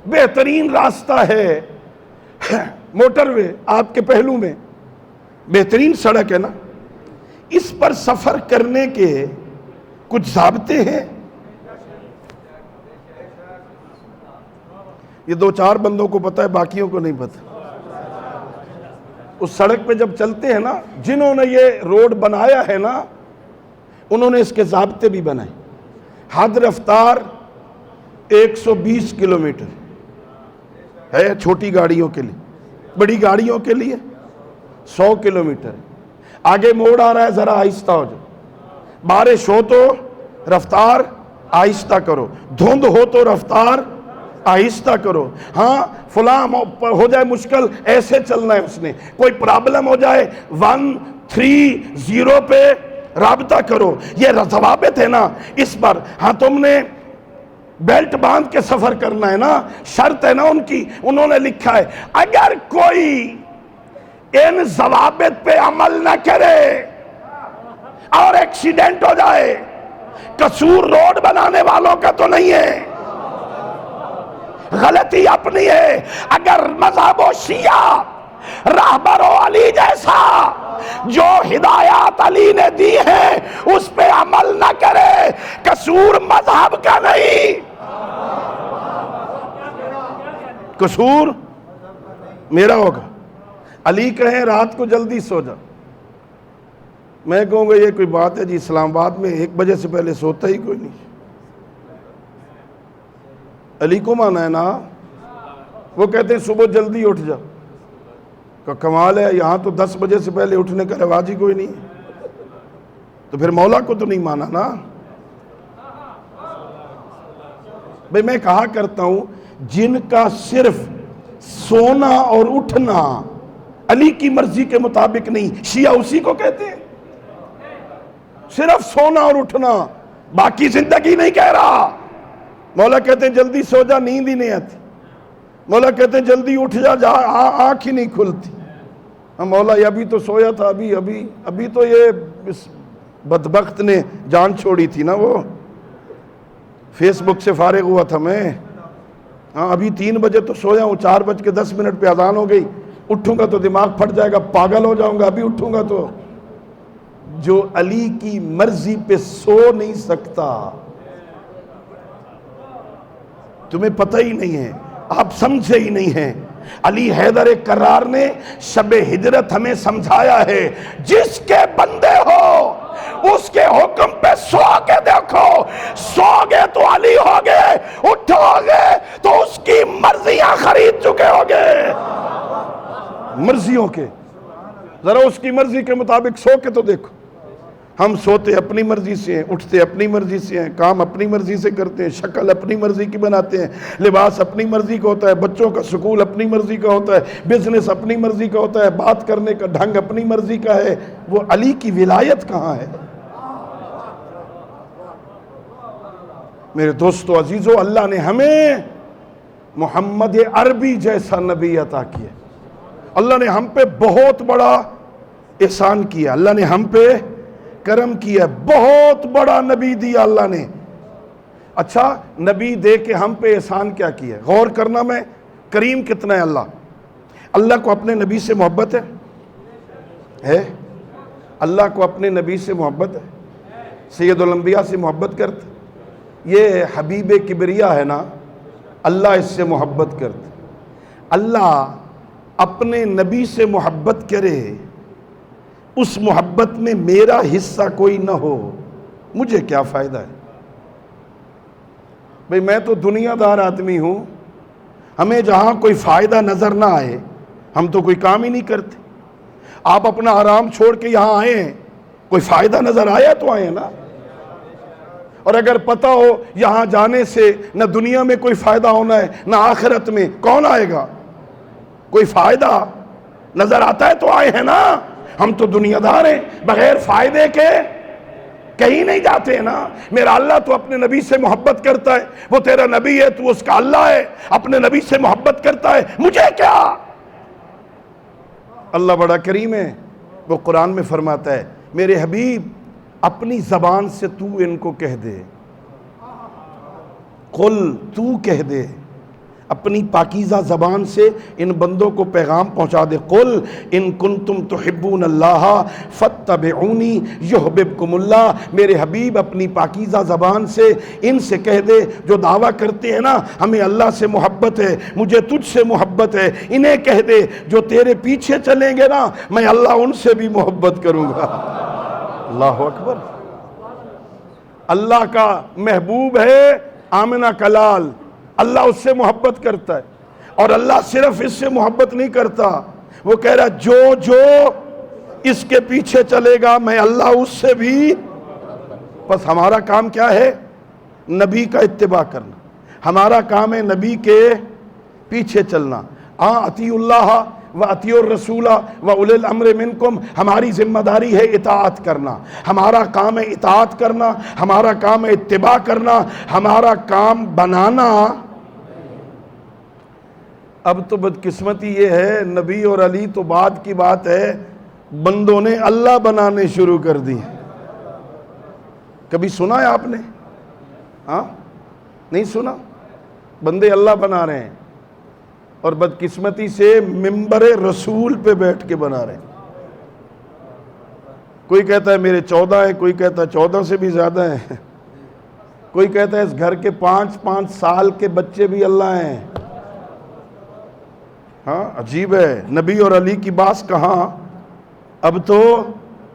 بہترین راستہ ہے موٹر وے آپ کے پہلو میں، بہترین سڑک ہے نا، اس پر سفر کرنے کے کچھ ضابطے ہیں۔ یہ دو چار بندوں کو پتہ ہے، باقیوں کو نہیں پتہ۔ اس سڑک پہ جب چلتے ہیں نا، جنہوں نے یہ روڈ بنایا ہے نا، انہوں نے اس کے ضابطے بھی بنائے۔ حد رفتار 120 کلومیٹر ہے چھوٹی گاڑیوں کے لیے، بڑی گاڑیوں کے لیے 100 کلومیٹر۔ آگے موڑ آ رہا ہے ذرا آہستہ ہو جاؤ، بارش ہو تو رفتار آہستہ کرو، دھند ہو تو رفتار آہستہ کرو، ہاں فلاں ہو جائے مشکل ایسے چلنا ہے، اس نے کوئی پرابلم ہو جائے 130 پہ رابطہ کرو، یہ ضوابط ہے نا اس پر۔ ہاں تم نے بیلٹ باندھ کے سفر کرنا ہے نا، شرط ہے نا ان کی، انہوں نے لکھا ہے اگر کوئی ان ضوابط پہ عمل نہ کرے اور ایکسیڈنٹ ہو جائے، قصور روڈ بنانے والوں کا تو نہیں ہے، غلطی اپنی ہے۔ اگر مذہب و شیعہ راہبر و علی جیسا جو ہدایات علی نے دی ہیں اس پہ عمل نہ کرے، قصور مذہب کا نہیں، قصور میرا ہوگا۔ علی کہیں رات کو جلدی سو جا، میں کہوں گا یہ کوئی بات ہے جی، اسلام آباد میں 1 بجے سے پہلے سوتا ہی کوئی نہیں۔ علی کو مانا ہے نا، وہ کہتے ہیں صبح جلدی اٹھ جا، کہ کمال ہے، یہاں تو 10 بجے سے پہلے اٹھنے کا رواج ہی کوئی نہیں ہے، تو پھر مولا کو تو نہیں مانا نا۔ بھئی میں کہا کرتا ہوں جن کا صرف سونا اور اٹھنا علی کی مرضی کے مطابق نہیں، شیعہ اسی کو کہتے ہیں صرف سونا اور اٹھنا، باقی زندگی نہیں کہہ رہا۔ مولا کہتے ہیں جلدی سو جا، نیند ہی نہیں آتی۔ مولا کہتے ہیں جلدی اٹھ جا، آنکھ ہی نہیں کھلتی۔ مولا یہ ابھی تو سویا تھا، ابھی تو یہ اس بدبخت نے جان چھوڑی تھی نا، وہ فیس بک سے فارغ ہوا تھا میں، ابھی 3 بجے تو سویا ہوں، 4:10 پہ اذان ہو گئی، اٹھوں گا تو دماغ پھٹ جائے گا، پاگل ہو جاؤں گا، ابھی اٹھوں گا تو۔ جو علی کی مرضی پہ سو نہیں سکتا، تمہیں پتہ ہی نہیں ہے، آپ سمجھے ہی نہیں ہیں۔ علی حیدر کرار نے شب ہجرت ہمیں سمجھایا ہے، جس کے بندے ہو اس کے حکم پہ سو کے دیکھو، سو گے تو علی ہو گے، اٹھو گے تو اس کی مرضیاں خرید چکے ہو گے، مرضیوں کے۔ ذرا اس کی مرضی کے مطابق سو کے تو دیکھو۔ ہم سوتے اپنی مرضی سے ہیں، اٹھتے اپنی مرضی سے ہیں، کام اپنی مرضی سے کرتے ہیں، شکل اپنی مرضی کی بناتے ہیں، لباس اپنی مرضی کا ہوتا ہے، بچوں کا سکول اپنی مرضی کا ہوتا ہے، بزنس اپنی مرضی کا ہوتا ہے، بات کرنے کا ڈھنگ اپنی مرضی کا ہے۔ وہ علی کی ولایت کہاں ہے؟ میرے دوستو عزیزو، اللہ نے ہمیں محمد عربی جیسا نبی عطا کیا، اللہ نے ہم پہ بہت بڑا احسان کیا، اللہ نے ہم پہ کرم کیا، بہت بڑا نبی دیا اللہ نے۔ اچھا، نبی دے کے ہم پہ احسان کیا کیا؟ غور کرنا، میں کریم کتنا ہے اللہ کو اپنے نبی سے محبت ہے؟ اللہ کو اپنے نبی سے محبت ہے، سید الانبیاء سے محبت کرتا، یہ حبیب کبریا ہے نا، اللہ اس سے محبت کرتا۔ اللہ اپنے نبی سے محبت کرے، اس محبت میں میرا حصہ کوئی نہ ہو، مجھے کیا فائدہ ہے؟ بھئی میں تو دنیا دار آدمی ہوں، ہمیں جہاں کوئی فائدہ نظر نہ آئے ہم تو کوئی کام ہی نہیں کرتے۔ آپ اپنا آرام چھوڑ کے یہاں آئے ہیں، کوئی فائدہ نظر آیا تو آئے نا۔ اور اگر پتہ ہو یہاں جانے سے نہ دنیا میں کوئی فائدہ ہونا ہے نہ آخرت میں، کون آئے گا؟ کوئی فائدہ نظر آتا ہے تو آئے ہیں نا۔ ہم تو دنیا دار ہیں، بغیر فائدے کے کہیں نہیں جاتے ہیں نا۔ میرا اللہ تو اپنے نبی سے محبت کرتا ہے، وہ تیرا نبی ہے، تو اس کا اللہ ہے، اپنے نبی سے محبت کرتا ہے، مجھے کیا؟ اللہ بڑا کریم ہے، وہ قرآن میں فرماتا ہے میرے حبیب اپنی زبان سے تو ان کو کہہ دے، قل تو کہہ دے، اپنی پاکیزہ زبان سے ان بندوں کو پیغام پہنچا دے، قل ان کنتم تحبون اللہ فاتبعونی یحببکم اللہ۔ میرے حبیب اپنی پاکیزہ زبان سے ان سے کہہ دے جو دعویٰ کرتے ہیں نا ہمیں اللہ سے محبت ہے، مجھے تجھ سے محبت ہے، انہیں کہہ دے جو تیرے پیچھے چلیں گے نا میں اللہ ان سے بھی محبت کروں گا۔ اللہ اکبر۔ اللہ کا محبوب ہے آمنہ کلال، اللہ اس سے محبت کرتا ہے، اور اللہ صرف اس سے محبت نہیں کرتا، وہ کہہ رہا جو اس کے پیچھے چلے گا میں اللہ اس سے بھی۔ بس ہمارا کام کیا ہے؟ نبی کا اتباع کرنا، ہمارا کام ہے نبی کے پیچھے چلنا۔ اطیعوا اللہ وَأَطِيعُوا الرَّسُولَ وَأُولِي الْأَمْرِ مِنْكُمْ، ہماری ذمہ داری ہے اطاعت کرنا، ہمارا کام ہے اطاعت کرنا، ہمارا کام ہے اتباع کرنا، ہمارا کام بنانا۔ اب تو بدقسمتی یہ ہے نبی اور علی تو بعد کی بات ہے، بندوں نے اللہ بنانے شروع کر دی۔ کبھی سنا ہے آپ نے؟ نہیں سنا؟ بندے اللہ بنا رہے ہیں، اور بدقسمتی سے ممبر رسول پہ بیٹھ کے بنا رہے ہیں۔ کوئی کہتا ہے میرے 14 ہیں، کوئی کہتا ہے 14 سے بھی زیادہ ہیں، کوئی کہتا ہے اس گھر کے 5 سال کے بچے بھی اللہ ہیں۔ عجیب ہے، نبی اور علی کی باس کہاں؟ اب تو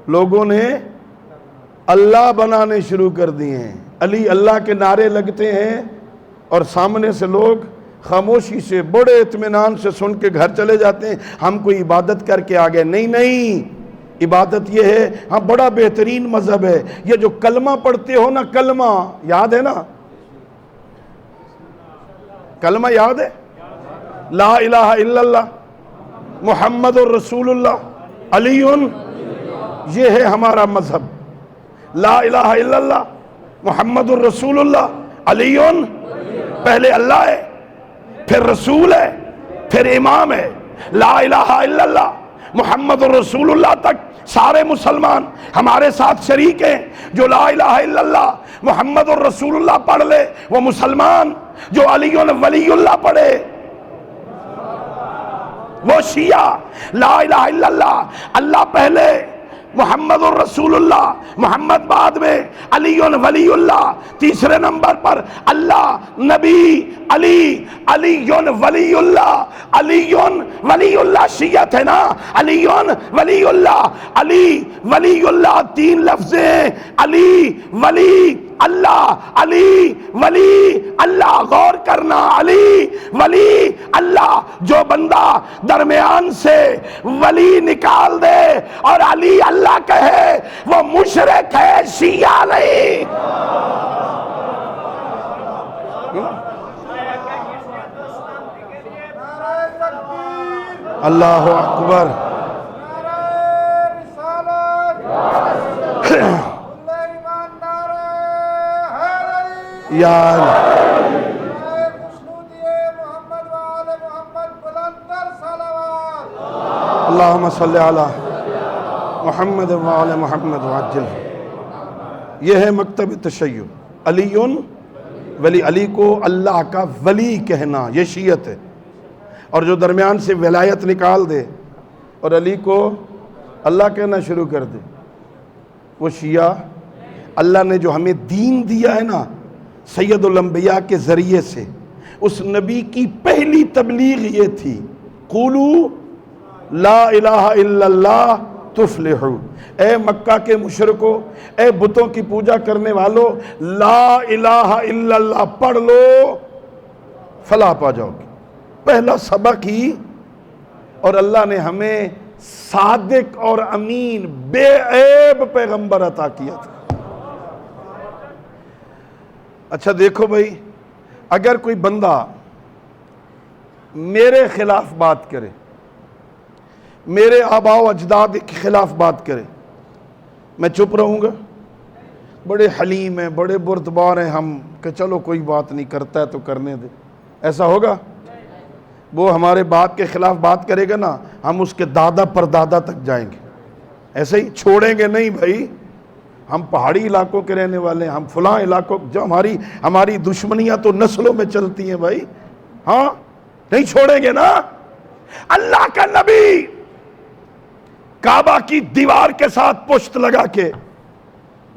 لوگوں نے اللہ بنانے شروع کر دیے ہیں، علی اللہ کے نعرے لگتے ہیں اور سامنے سے لوگ خاموشی سے بڑے اطمینان سے سن کے گھر چلے جاتے ہیں، ہم کوئی عبادت کر کے آگے۔ نہیں، عبادت یہ ہے، بڑا بہترین مذہب ہے یہ جو کلمہ پڑھتے ہو نا، کلمہ یاد ہے نا؟ کلمہ یاد ہے؟ لا الہ الا اللہ محمد الرسول اللہ علی، یہ ہے ہمارا مذہب۔ لا الہ الا اللہ محمد الرسول اللہ علی پہلے اللہ ہے، پھر رسول ہے، پھر امام ہے. لا الہ الا اللہ محمد الرسول اللہ تک سارے مسلمان ہمارے ساتھ شریک ہیں. جو لا الہ الا اللہ محمد الرسول اللہ پڑھ لے وہ مسلمان، جو علی ولی اللہ پڑھے وہ شیعہ. لا الہ الا اللہ اللہ پہلے، محمد الرسول اللہ، محمد بعد میں، علی ولی اللہ تیسرے نمبر پر، اللہ نبی علی، علی ولی اللہ، علی ولی اللہ شیعت ہے نا. علی ولی اللہ، علی ولی اللہ تین لفظ ہیں، علی ولی اللہ، علی ولی اللہ. غور کرنا، علی ولی اللہ. جو بندہ درمیان سے ولی نکال دے اور علی اللہ کہے وہ مشرک ہے، شیعہ نہیں. اللہ اکبر. یار اللہم صلی علی محمد وعلی محمد وعجل. یہ ہے مکتب تشیع. علی ولی، علی کو اللہ کا ولی کہنا یہ شیعت ہے. اور جو درمیان سے ولایت نکال دے اور علی کو اللہ کہنا شروع کر دے وہ شیعہ. اللہ نے جو ہمیں دین دیا ہے نا سید الانبیاء کے ذریعے سے، اس نبی کی پہلی تبلیغ یہ تھی، قولوا لا الہ الا اللہ تفلحوا. اے مکہ کے مشرکو، اے بتوں کی پوجا کرنے والو، لا الہ الا اللہ پڑھ لو فلاح پا جاؤ گے. پہلا سبق ہی. اور اللہ نے ہمیں صادق اور امین بے عیب پیغمبر عطا کیا تھا. اچھا دیکھو بھائی، اگر کوئی بندہ میرے خلاف بات کرے، میرے آباء و اجداد کے خلاف بات کرے، میں چپ رہوں گا؟ بڑے حلیم ہیں، بڑے بردبار ہیں ہم کہ چلو کوئی بات نہیں، کرتا ہے تو کرنے دے. ایسا ہوگا؟ وہ ہمارے باپ کے خلاف بات کرے گا نا، ہم اس کے دادا پر دادا تک جائیں گے. ایسے ہی چھوڑیں گے نہیں بھائی. ہم پہاڑی علاقوں کے رہنے والے ہیں، ہم فلاں علاقوں، جو ہماری دشمنیاں تو نسلوں میں چلتی ہیں بھائی. ہاں نہیں چھوڑیں گے نا. اللہ کا نبی کعبہ کی دیوار کے ساتھ پشت لگا کے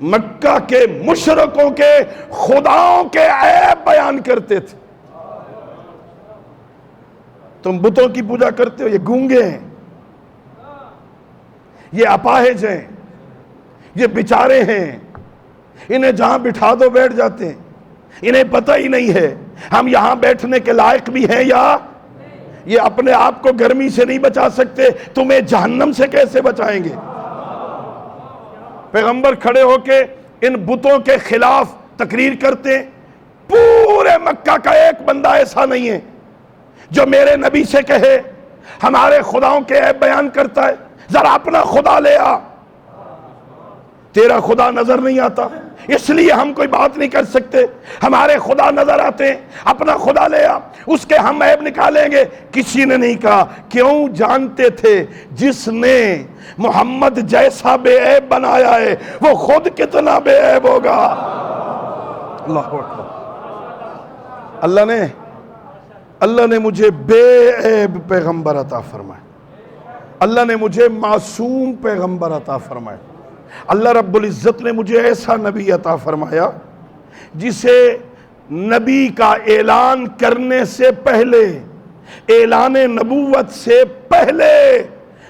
مکہ کے مشرکوں کے خداؤں کے عیب بیان کرتے تھے. تم بتوں کی پوجا کرتے ہو، یہ گونگے ہیں، یہ اپاہج ہیں، یہ بیچارے ہیں، انہیں جہاں بٹھا دو بیٹھ جاتے ہیں، انہیں پتہ ہی نہیں ہے ہم یہاں بیٹھنے کے لائق بھی ہیں یا یہ اپنے آپ کو گرمی سے نہیں بچا سکتے، تمہیں جہنم سے کیسے بچائیں گے؟ پیغمبر کھڑے ہو کے ان بتوں کے خلاف تقریر کرتے. پورے مکہ کا ایک بندہ ایسا نہیں ہے جو میرے نبی سے کہے ہمارے خداؤں کے عیب بیان کرتا ہے. ذرا اپنا خدا لے آ. تیرا خدا نظر نہیں آتا اس لیے ہم کوئی بات نہیں کر سکتے. ہمارے خدا نظر آتے ہیں. اپنا خدا لے آ، اس کے ہم عیب نکالیں گے. کسی نے نہیں کہا. کیوں؟ جانتے تھے جس نے محمد جیسا بے عیب بنایا ہے وہ خود کتنا بے عیب ہوگا. اللہ اکبر. اللہ نے مجھے بے عیب پیغمبر عطا فرمائے. اللہ نے مجھے معصوم پیغمبر عطا فرمائے. اللہ رب العزت نے مجھے ایسا نبی عطا فرمایا جسے نبی کا اعلان کرنے سے پہلے، اعلان نبوت سے پہلے،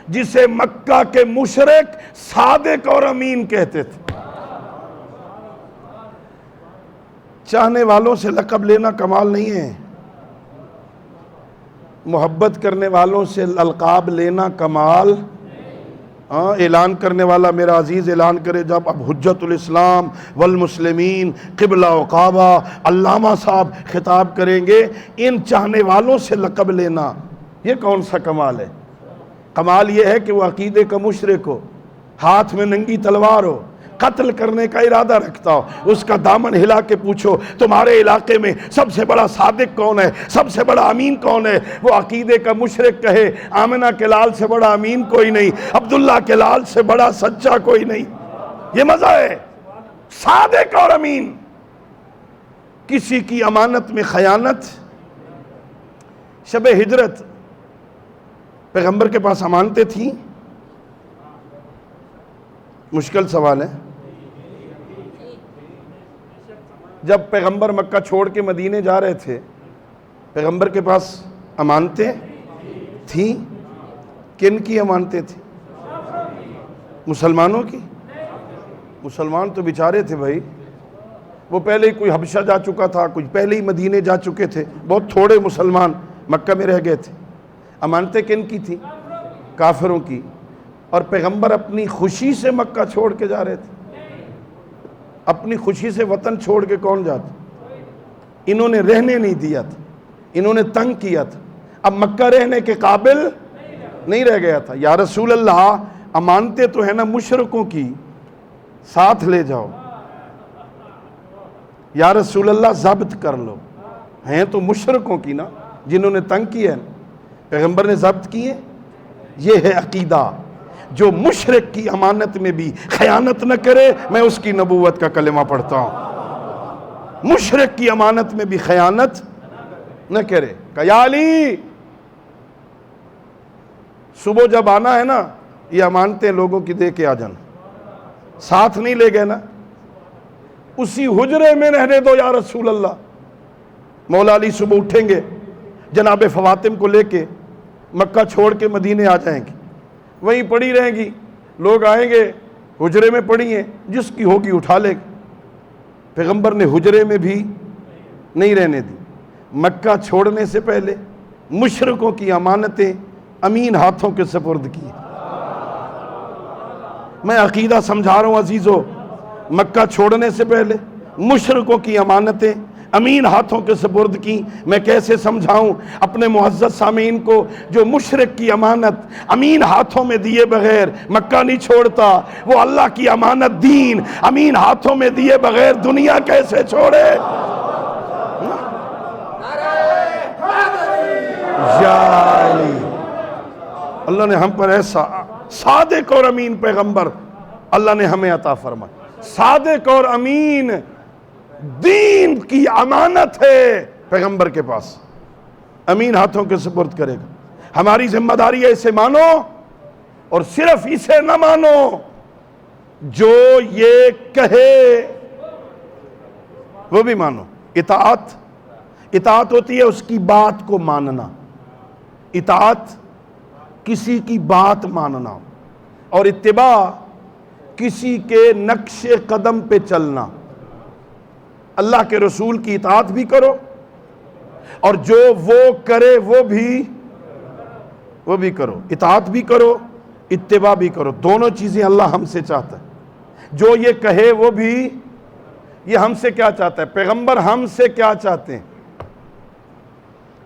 جسے مکہ کے مشرک صادق اور امین کہتے تھے. چاہنے والوں سے لقب لینا کمال نہیں ہے، محبت کرنے والوں سے القاب لینا کمال. اعلان کرنے والا میرا عزیز اعلان کرے جب اب حجت الاسلام والمسلمین قبلہ و کعبہ علامہ صاحب خطاب کریں گے، ان چاہنے والوں سے لقب لینا یہ کون سا کمال ہے؟ کمال یہ ہے کہ وہ عقیدے کا مشرک ہو، ہاتھ میں ننگی تلوار ہو، قتل کرنے کا ارادہ رکھتا ہو، اس کا دامن ہلا کے پوچھو تمہارے علاقے میں سب سے بڑا صادق کون ہے، سب سے بڑا امین کون ہے؟ وہ عقیدے کا مشرک کہے آمنہ کے لال سے بڑا امین کوئی نہیں، عبداللہ کے لال سے بڑا سچا کوئی نہیں۔ یہ مزہ ہے، صادق اور امین۔ کسی کی امانت میں خیانت۔ شب ہجرت پیغمبر کے پاس امانتیں تھیں؟ مشکل سوال ہے۔ جب پیغمبر مکہ چھوڑ کے مدینے جا رہے تھے، پیغمبر کے پاس امانتیں تھیں؟ کن کی امانتیں تھیں؟ مسلمانوں کی؟ مسلمان تو بیچارے تھے بھائی، وہ پہلے ہی کوئی حبشہ جا چکا تھا، کوئی پہلے ہی مدینے جا چکے تھے، بہت تھوڑے مسلمان مکہ میں رہ گئے تھے۔ امانتیں کن کی تھیں؟ کافروں کی۔ اور پیغمبر اپنی خوشی سے مکہ چھوڑ کے جا رہے تھے۔ اپنی خوشی سے وطن چھوڑ کے کون جاتا؟ انہوں نے رہنے نہیں دیا تھا، انہوں نے تنگ کیا تھا، اب مکہ رہنے کے قابل نہیں رہ گیا تھا۔ یا رسول اللہ امانتیں تو ہے نا مشرکوں کی، ساتھ لے جاؤ۔ یا رسول اللہ ضبط کر لو، ہیں تو مشرکوں کی نا جنہوں نے تنگ کیا ہے، پیغمبر نے ضبط کیے۔ یہ ہے عقیدہ، جو مشرک کی امانت میں بھی خیانت نہ کرے، میں اس کی نبوت کا کلمہ پڑھتا ہوں۔ مشرک کی امانت میں بھی خیانت نہ کرے۔ کہ یا علی صبح جب آنا ہے نا، یہ امانتیں لوگوں کی دے کے آ جانا، ساتھ نہیں لے گئے نا، اسی حجرے میں رہنے دو یا رسول اللہ۔ مولا علی صبح اٹھیں گے، جناب فاطمہ کو لے کے مکہ چھوڑ کے مدینے آ جائیں گے، وہیں پڑی رہیں گی، لوگ آئیں گے حجرے میں پڑی ہیں، جس کی ہوگی اٹھا لے گا۔ پیغمبر نے حجرے میں بھی نہیں رہنے دی۔ مکہ چھوڑنے سے پہلے مشرکوں کی امانتیں امین ہاتھوں کے سپرد کی۔ میں عقیدہ سمجھا رہا ہوں عزیزو، مکہ چھوڑنے سے پہلے مشرکوں کی امانتیں امین ہاتھوں کے سپرد کی۔ میں کیسے سمجھاؤں اپنے معزز سامعین کو، جو مشرک کی امانت امین ہاتھوں میں دیے بغیر مکہ نہیں چھوڑتا، وہ اللہ کی امانت دین امین ہاتھوں میں دیے بغیر دنیا کیسے چھوڑے؟ یا علی، اللہ نے ہم پر ایسا صادق اور امین پیغمبر اللہ نے ہمیں عطا فرمایا۔ صادق اور امین دین کی امانت ہے پیغمبر کے پاس، امین ہاتھوں کے سپرد کرے گا۔ ہماری ذمہ داری ہے اسے مانو، اور صرف اسے نہ مانو، جو یہ کہے وہ بھی مانو۔ اطاعت ہوتی ہے اس کی بات کو ماننا، اطاعت کسی کی بات ماننا، اور اتباع کسی کے نقش قدم پہ چلنا۔ اللہ کے رسول کی اطاعت بھی کرو، اور جو وہ کرے وہ بھی کرو، اطاعت بھی کرو، اتباع بھی کرو۔ دونوں چیزیں اللہ ہم سے چاہتا ہے۔ جو یہ کہے وہ بھی، یہ ہم سے کیا چاہتا ہے؟ پیغمبر ہم سے کیا چاہتے ہیں؟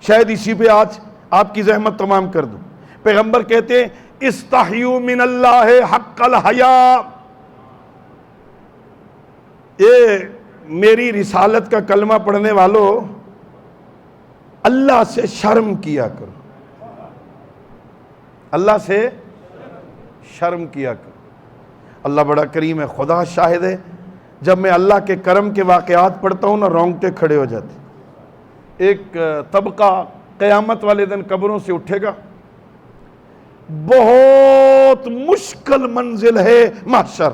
شاید اسی پہ آج آپ کی زحمت تمام کر دوں۔ پیغمبر کہتے ہیں استحیوا من اللہ حق الحیاء۔ یہ میری رسالت کا کلمہ پڑھنے والوں، اللہ سے شرم کیا کرو، اللہ سے شرم کیا کرو۔ اللہ بڑا کریم ہے، خدا شاہد ہے، جب میں اللہ کے کرم کے واقعات پڑھتا ہوں نا، رونگٹے کھڑے ہو جاتے۔ ایک طبقہ قیامت والے دن قبروں سے اٹھے گا، بہت مشکل منزل ہے محشر۔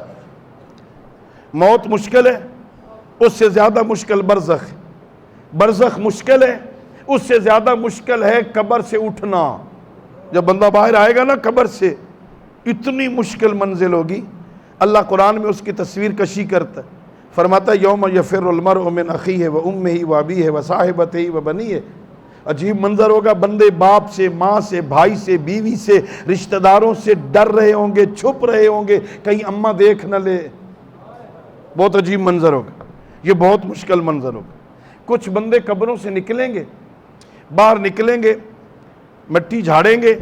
موت مشکل ہے، اس سے زیادہ مشکل برزخ ہے۔ برزخ مشکل ہے، اس سے زیادہ مشکل ہے قبر سے اٹھنا۔ جب بندہ باہر آئے گا نا قبر سے، اتنی مشکل منزل ہوگی۔ اللہ قرآن میں اس کی تصویر کشی کرتا ہے، فرماتا ہے یوم یفر المرء من اخیہ و امہ و ابیہ و صاحبتہ و بنیہ۔ عجیب منظر ہوگا، بندے باپ سے، ماں سے، بھائی سے، بیوی سے، رشتہ داروں سے ڈر رہے ہوں گے، چھپ رہے ہوں گے کہیں اماں دیکھ نہ لے۔ بہت عجیب منظر ہوگا، یہ بہت مشکل منظر ہوگا۔ کچھ بندے قبروں سے نکلیں گے، باہر نکلیں گے، مٹی جھاڑیں گے،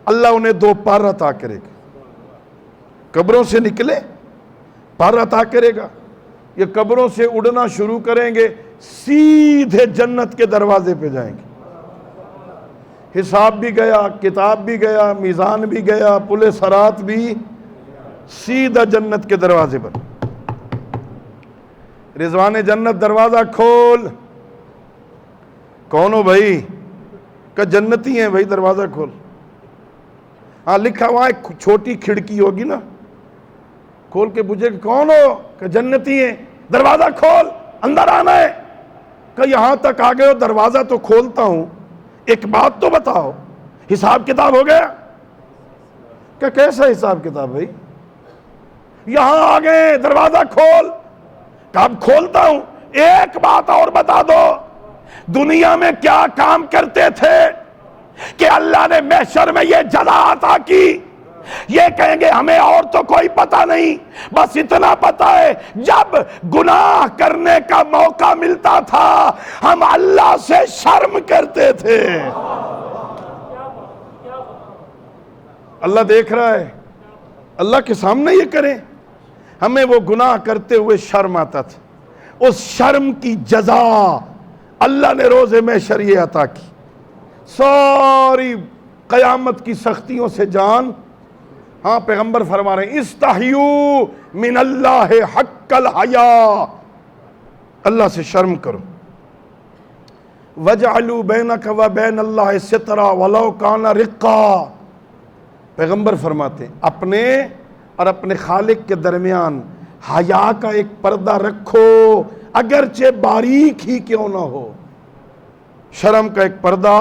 اللہ انہیں دو پر عطا کرے گا۔ قبروں سے نکلے، پر عطا کرے گا. یہ قبروں سے اڑنا شروع کریں گے, سیدھے جنت کے دروازے پہ جائیں گے. حساب بھی گیا, کتاب بھی گیا, میزان بھی گیا, پل صراط بھی, سیدھا جنت کے دروازے پر. رضوان جنت دروازہ کھول. کون ہو بھائی؟ کہ جنتی ہیں بھائی, دروازہ کھول. ہاں لکھا وہاں ایک چھوٹی کھڑکی ہوگی نا, کھول کے پوچھے کہ کون ہو؟ کہ جنتی ہیں. دروازہ کھول, اندر آنا ہے. کہ یہاں تک آ گئے ہو, دروازہ تو کھولتا ہوں, ایک بات تو بتاؤ, حساب کتاب ہو گیا؟ کہ کیسا حساب کتاب بھائی؟ یہاں آ گئے, دروازہ کھول. کہ اب کھولتا ہوں, ایک بات اور بتا دو, دنیا میں کیا کام کرتے تھے کہ اللہ نے محشر میں یہ جزا عطا کی؟ یہ کہیں گے ہمیں اور تو کوئی پتہ نہیں, بس اتنا پتہ ہے جب گناہ کرنے کا موقع ملتا تھا ہم اللہ سے شرم کرتے تھے. اللہ دیکھ رہا ہے, اللہ کے سامنے یہ کریں. ہمیں وہ گناہ کرتے ہوئے شرم آتا تھا, اس شرم کی جزا اللہ نے روز محشر یہ عطا کی. ساری قیامت کی سختیوں سے جان. ہاں پیغمبر فرما رہے ہیں استحیو من اللہ حق الحیا, اللہ سے شرم کرو. وجعلوا بینک و بین اللہ سترا ولو کان رقا, پیغمبر فرماتے ہیں اپنے اور اپنے خالق کے درمیان حیا کا ایک پردہ رکھو, اگرچہ باریک ہی کیوں نہ ہو. شرم کا ایک پردہ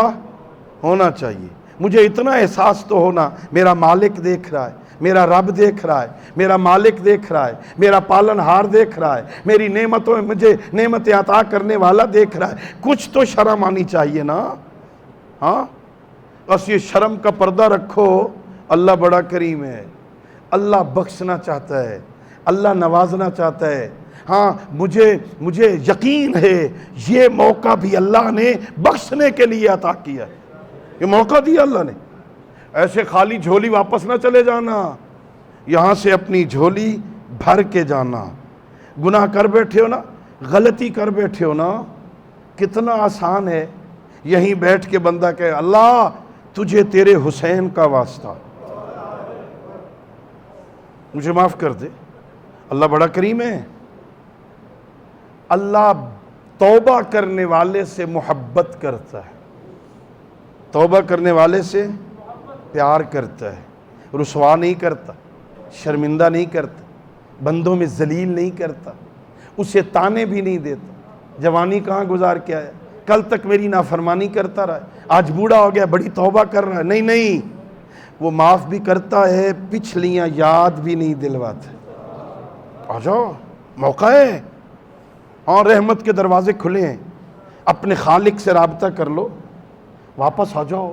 ہونا چاہیے. مجھے اتنا احساس تو ہونا, میرا مالک دیکھ رہا ہے, میرا رب دیکھ رہا ہے, میرا مالک دیکھ رہا ہے, میرا پالن ہار دیکھ رہا ہے, میری نعمتوں میں مجھے نعمت عطا کرنے والا دیکھ رہا ہے. کچھ تو شرم آنی چاہیے نا. ہاں بس یہ شرم کا پردہ رکھو. اللہ بڑا کریم ہے, اللہ بخشنا چاہتا ہے, اللہ نوازنا چاہتا ہے. ہاں مجھے یقین ہے یہ موقع بھی اللہ نے بخشنے کے لیے عطا کیا ہے. یہ موقع دیا اللہ نے. ایسے خالی جھولی واپس نہ چلے جانا, یہاں سے اپنی جھولی بھر کے جانا. گناہ کر بیٹھے ہو نا, غلطی کر بیٹھے ہو نا, کتنا آسان ہے یہیں بیٹھ کے بندہ کہے اللہ تجھے تیرے حسین کا واسطہ مجھے معاف کر دے. اللہ بڑا کریم ہے. اللہ توبہ کرنے والے سے محبت کرتا ہے, توبہ کرنے والے سے پیار کرتا ہے, رسوا نہیں کرتا, شرمندہ نہیں کرتا, بندوں میں ذلیل نہیں کرتا, اسے تانے بھی نہیں دیتا. جوانی کہاں گزار کے آیا, کل تک میری نافرمانی کرتا رہا, آج بوڑھا ہو گیا بڑی توبہ کر رہا ہے. نہیں, وہ معاف بھی کرتا ہے, پچھلیاں یاد بھی نہیں دلواتا. آ جاؤ, موقع ہے. اور رحمت کے دروازے کھلے ہیں, اپنے خالق سے رابطہ کر لو, واپس آ جاؤ.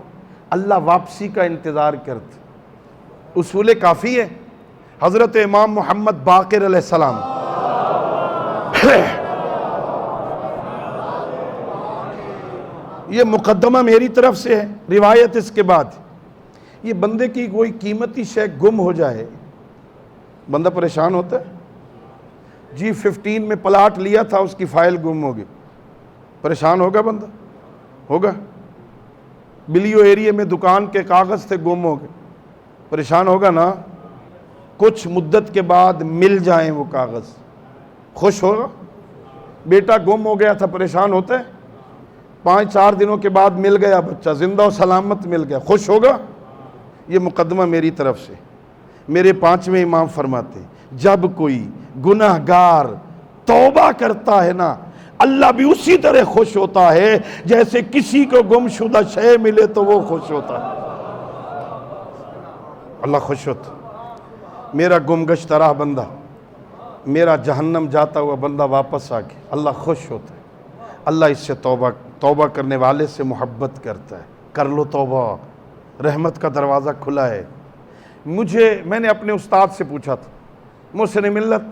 اللہ واپسی کا انتظار کرتا. اصول کافی ہے. حضرت امام محمد باقر علیہ السلام یہ مقدمہ میری طرف سے ہے, روایت اس کے بعد. یہ بندے کی کوئی قیمتی شے گم ہو جائے, بندہ پریشان ہوتا ہے. جی 15 میں پلاٹ لیا تھا, اس کی فائل گم ہو گئی, پریشان ہوگا بندہ؟ ہوگا. بلیو ایریے میں دکان کے کاغذ تھے, گم ہو گئے, پریشان ہوگا نا. کچھ مدت کے بعد مل جائیں وہ کاغذ, خوش ہوگا؟ بیٹا گم ہو گیا تھا, پریشان ہوتا ہے. 5-4 دنوں کے بعد مل گیا بچہ, زندہ و سلامت مل گیا, خوش ہوگا؟ یہ مقدمہ میری طرف سے. میرے 5ویں امام فرماتے جب کوئی گناہ گار توبہ کرتا ہے نا, اللہ بھی اسی طرح خوش ہوتا ہے جیسے کسی کو گم شدہ شے ملے تو وہ خوش ہوتا ہے. اللہ خوش ہوتا. میرا گم گشتہ راہ بندہ, میرا جہنم جاتا ہوا بندہ واپس آ گیا, اللہ خوش ہوتا ہے. اللہ اس سے توبہ کرنے والے سے محبت کرتا ہے. کر لو توبہ, رحمت کا دروازہ کھلا ہے. میں نے اپنے استاد سے پوچھا تھا, محسن ملت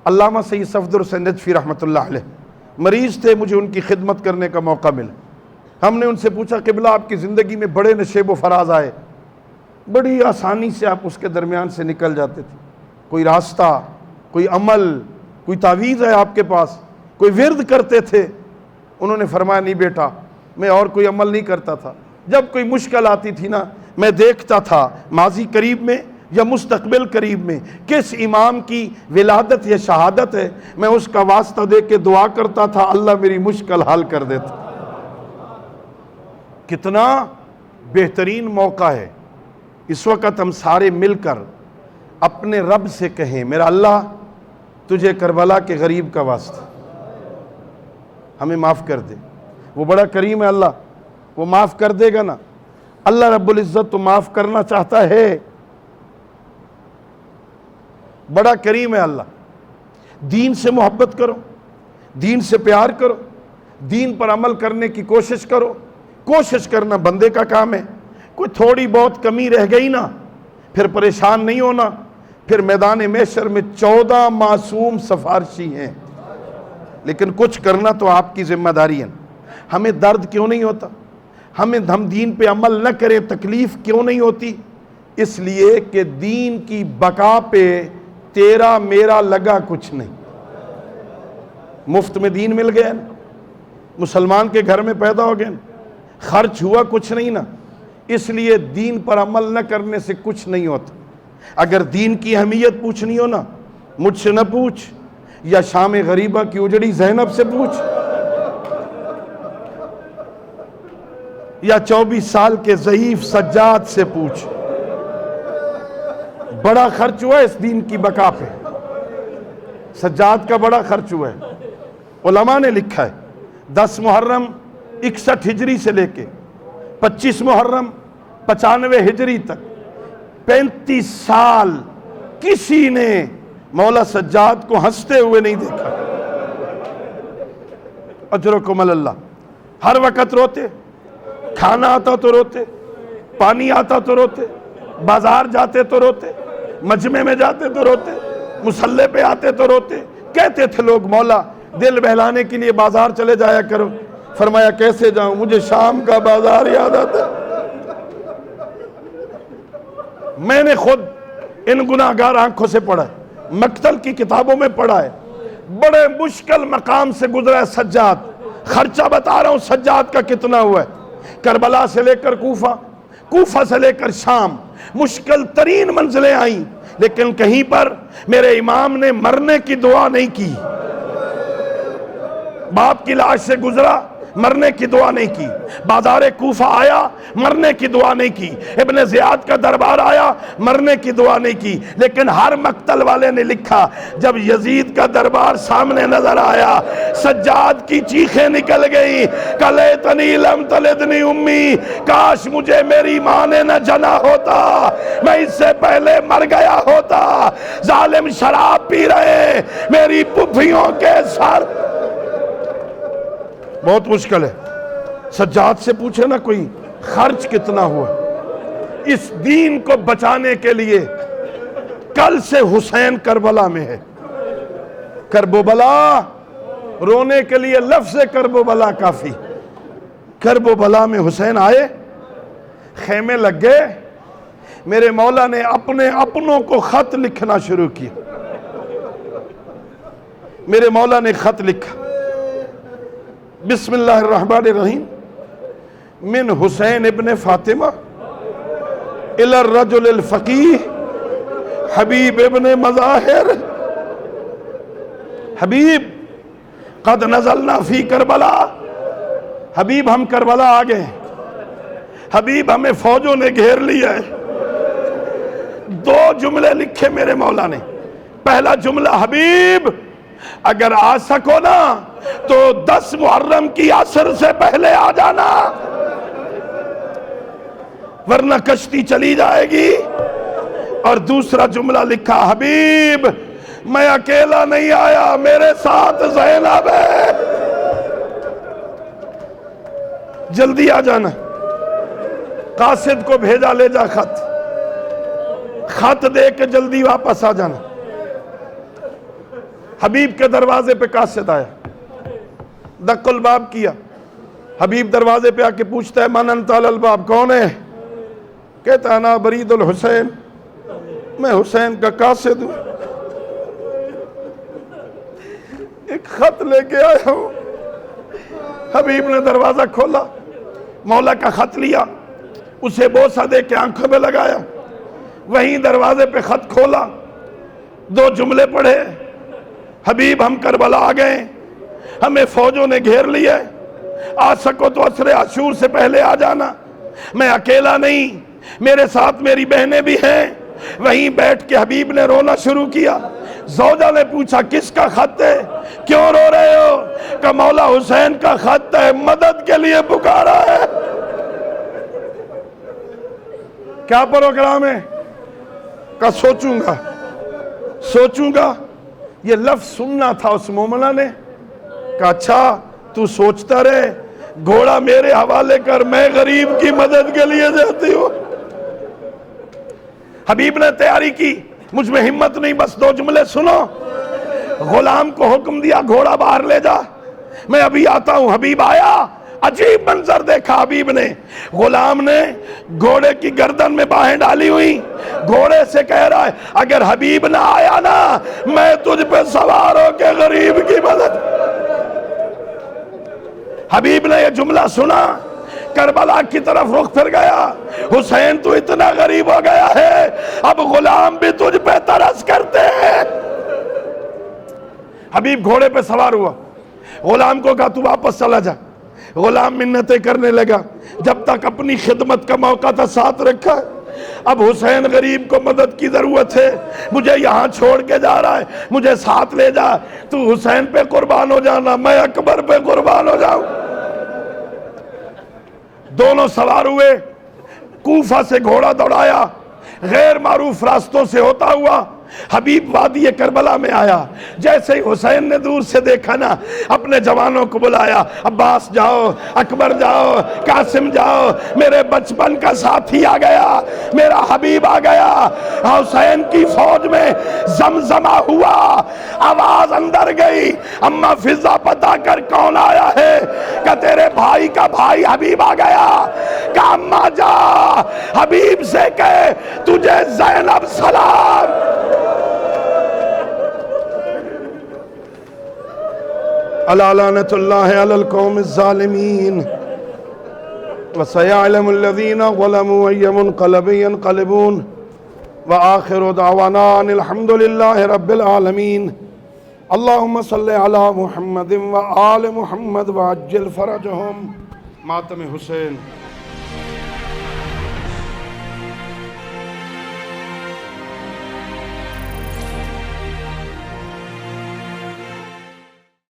علامہ سید صفدر حسین نجفی رحمۃ اللہ علیہ, مریض تھے, مجھے ان کی خدمت کرنے کا موقع ملا. ہم نے ان سے پوچھا قبلہ آپ کی زندگی میں بڑے نشیب و فراز آئے, بڑی آسانی سے آپ اس کے درمیان سے نکل جاتے تھے, کوئی راستہ کوئی عمل، کوئی تعویذ ہے آپ کے پاس؟ کوئی ورد کرتے تھے؟ انہوں نے فرمایا نہیں بیٹا، میں اور کوئی عمل نہیں کرتا تھا، جب کوئی مشکل آتی تھی نا میں دیکھتا تھا ماضی قریب میں یا مستقبل قریب میں کس امام کی ولادت یا شہادت ہے، میں اس کا واسطہ دے کے دعا کرتا تھا، اللہ میری مشکل حل کر دیتا۔ کتنا بہترین موقع ہے اس وقت ہم سارے مل کر اپنے رب سے کہیں میرا اللہ تجھے کربلا کے غریب کا واسطہ ہمیں معاف کر دے۔ وہ بڑا کریم ہے اللہ، وہ معاف کر دے گا نا۔ اللہ رب العزت تو معاف کرنا چاہتا ہے، بڑا کریم ہے اللہ۔ دین سے محبت کرو، دین سے پیار کرو، دین پر عمل کرنے کی کوشش کرو۔ کوشش کرنا بندے کا کام ہے، کوئی تھوڑی بہت کمی رہ گئی نا پھر پریشان نہیں ہونا، پھر میدان محشر میں 14 معصوم سفارشی ہیں، لیکن کچھ کرنا تو آپ کی ذمہ داری ہے۔ ہمیں درد کیوں نہیں ہوتا؟ ہم دین پہ عمل نہ کریں تکلیف کیوں نہیں ہوتی؟ اس لیے کہ دین کی بقا پہ تیرا میرا لگا کچھ نہیں۔ مفت میں دین مل گیا نا، مسلمان کے گھر میں پیدا ہو گئے نا، خرچ ہوا کچھ نہیں نا، اس لیے دین پر عمل نہ کرنے سے کچھ نہیں ہوتا۔ اگر دین کی اہمیت پوچھنی ہو نا مجھ سے نہ پوچھ، یا شام غریبہ کی اجڑی زینب سے پوچھ، یا 24 سال کے ضعیف سجاد سے پوچھ۔ بڑا خرچ ہوا ہے اس دین کی بقا پہ، سجاد کا بڑا خرچ ہوا ہے۔ علماء نے لکھا ہے 10 محرم 61 ہجری سے لے کے 25 محرم 95 ہجری تک 35 سال کسی نے مولا سجاد کو ہنستے ہوئے نہیں دیکھا۔ اجرکم اللہ، ہر وقت روتے، کھانا آتا تو روتے، پانی آتا تو روتے، بازار جاتے تو روتے، مجمع میں جاتے تو روتے، مصلی پہ آتے تو روتے۔ کہتے تھے لوگ مولا دل بہلانے کے لیے بازار چلے جایا کرو، فرمایا کیسے جاؤں، مجھے شام کا بازار یاد آتا۔ میں نے خود ان گناہگار آنکھوں سے پڑھا ہے، مقتل کی کتابوں میں پڑھا ہے، بڑے مشکل مقام سے گزرا ہے سجاد۔ خرچہ بتا رہا ہوں سجاد کا کتنا ہوا ہے، کربلا سے لے کر کوفہ، کوفہ سے لے کر شام، مشکل ترین منزلیں آئیں، لیکن کہیں پر میرے امام نے مرنے کی دعا نہیں کی۔ باپ کی لاش سے گزرا، مرنے کی دعا نہیں کی۔ بازار کوفہ آیا، مرنے کی دعا نہیں کی۔ ابن زیاد کا دربار آیا، مرنے کی دعا نہیں کی۔ لیکن ہر مقتل والے نے لکھا جب یزید کا دربار سامنے نظر آیا سجاد کی چیخیں نکل گئی، کلیتنی لم تلدنی امی، کاش مجھے میری ماں نے نہ جنا ہوتا، میں اس سے پہلے مر گیا ہوتا۔ ظالم شراب پی رہے میری پھوپھیوں کے سر۔ بہت مشکل ہے۔ سجاد سے پوچھے نا کوئی خرچ کتنا ہوا اس دین کو بچانے کے لیے۔ کل سے حسین کربلا میں ہے۔ کربلا رونے کے لیے لفظ کربلا کافی۔ کربلا میں حسین آئے، خیمے لگ گئے، میرے مولا نے اپنے اپنوں کو خط لکھنا شروع کیا۔ میرے مولا نے خط لکھا، بسم اللہ الرحمن الرحیم، من حسین ابن فاطمہ الی الرجل الفقیہ حبیب ابن مظاہر، حبیب قد نزلنا فی کربلا، حبیب ہم کربلا آ گئے، حبیب ہمیں فوجوں نے گھیر لیا ہے۔ 2 جملے لکھے میرے مولا نے۔ پہلا جملہ، حبیب اگر آ سکو نا تو 10 محرم کی عصر سے پہلے آ جانا، ورنہ کشتی چلی جائے گی۔ اور دوسرا جملہ لکھا، حبیب میں اکیلا نہیں آیا، میرے ساتھ زینب ہے، جلدی آ جانا۔ قاصد کو بھیجا، لے جا خط دے کے جلدی واپس آ جانا۔ حبیب کے دروازے پہ قاصد آیا، دق الباب کیا۔ حبیب دروازے پہ آ کے پوچھتا ہے، من انت علی الباب، کون ہے؟ کہتا ہے، انا برید الحسین، میں حسین کا قاصد ہوں۔ ایک خط لے کے آیا ہوں۔ حبیب نے دروازہ کھولا، مولا کا خط لیا، اسے بوسہ دے کے آنکھوں میں لگایا، وہیں دروازے پہ خط کھولا، 2 جملے پڑھے، حبیب ہم کربلا آ گئے، ہمیں فوجوں نے گھیر لیا، آ سکو تو عصر عاشور سے پہلے آ جانا، میں اکیلا نہیں، میرے ساتھ میری بہنیں بھی ہیں۔ وہیں بیٹھ کے حبیب نے رونا شروع کیا۔ زوجہ نے پوچھا کس کا خط ہے، کیوں رو رہے ہو؟ کہ مولا حسین کا خط ہے، مدد کے لیے پکارا ہے۔ کیا پروگرام ہے؟ کہ سوچوں گا۔ یہ لفظ سننا تھا اس مومنہ نے، کہ اچھا تو سوچتا رہے، گھوڑا میرے حوالے کر، میں غریب کی مدد کے لیے جاتی ہوں۔ حبیب نے تیاری کی، مجھ میں ہمت نہیں، بس 2 جملے سنو۔ غلام کو حکم دیا گھوڑا باہر لے جا، میں ابھی آتا ہوں۔ حبیب آیا، عجیب منظر دیکھا حبیب نے، غلام نے گھوڑے کی گردن میں باہیں ڈالی ہوئی، گھوڑے سے کہہ رہا ہے اگر حبیب نہ آیا نا، میں تجھ پہ سوار ہو کے غریب کی مدد۔ حبیب نے یہ جملہ سنا، کربلا کی طرف رخ پھر گیا، حسین تو اتنا غریب ہو گیا ہے، اب غلام بھی تجھ پہ ترس کرتے ہیں۔ حبیب گھوڑے پہ سوار ہوا، غلام کو کہا تو واپس چلا جا۔ غلام منتیں کرنے لگا، جب تک اپنی خدمت کا موقع تھا ساتھ رکھا، اب حسین غریب کو مدد کی ضرورت ہے، مجھے یہاں چھوڑ کے جا رہا ہے، مجھے ساتھ لے جا، تو حسین پہ قربان ہو جانا، میں اکبر پہ قربان ہو جاؤں۔ دونوں سوار ہوئے، کوفہ سے گھوڑا دوڑایا، غیر معروف راستوں سے ہوتا ہوا حبیب وادی کربلا میں آیا۔ جیسے ہی حسین نے دور سے دیکھا نا، اپنے جوانوں کو بلایا، عباس جاؤ، اکبر جاؤ، قاسم جاؤ، میرے بچپن کا ساتھی آ گیا، میرا حبیب آ گیا۔ حسین کی فوج میں زمزمہ ہوا، آواز اندر گئی، اما فضا پتا کر کون آیا ہے؟ کہ تیرے بھائی کا بھائی حبیب آ گیا۔ کہ اما جا حبیب سے کہے تجھے زینب سلام۔ الا لعنت اللہ علی القوم الظالمین وسيعلم الذين ظلموا أي منقلب ينقلبون وآخر دعوانا أن الحمد لله رب العالمين اللهم صل على محمد وآل محمد وعجل فرجهم۔ ماتم حسین۔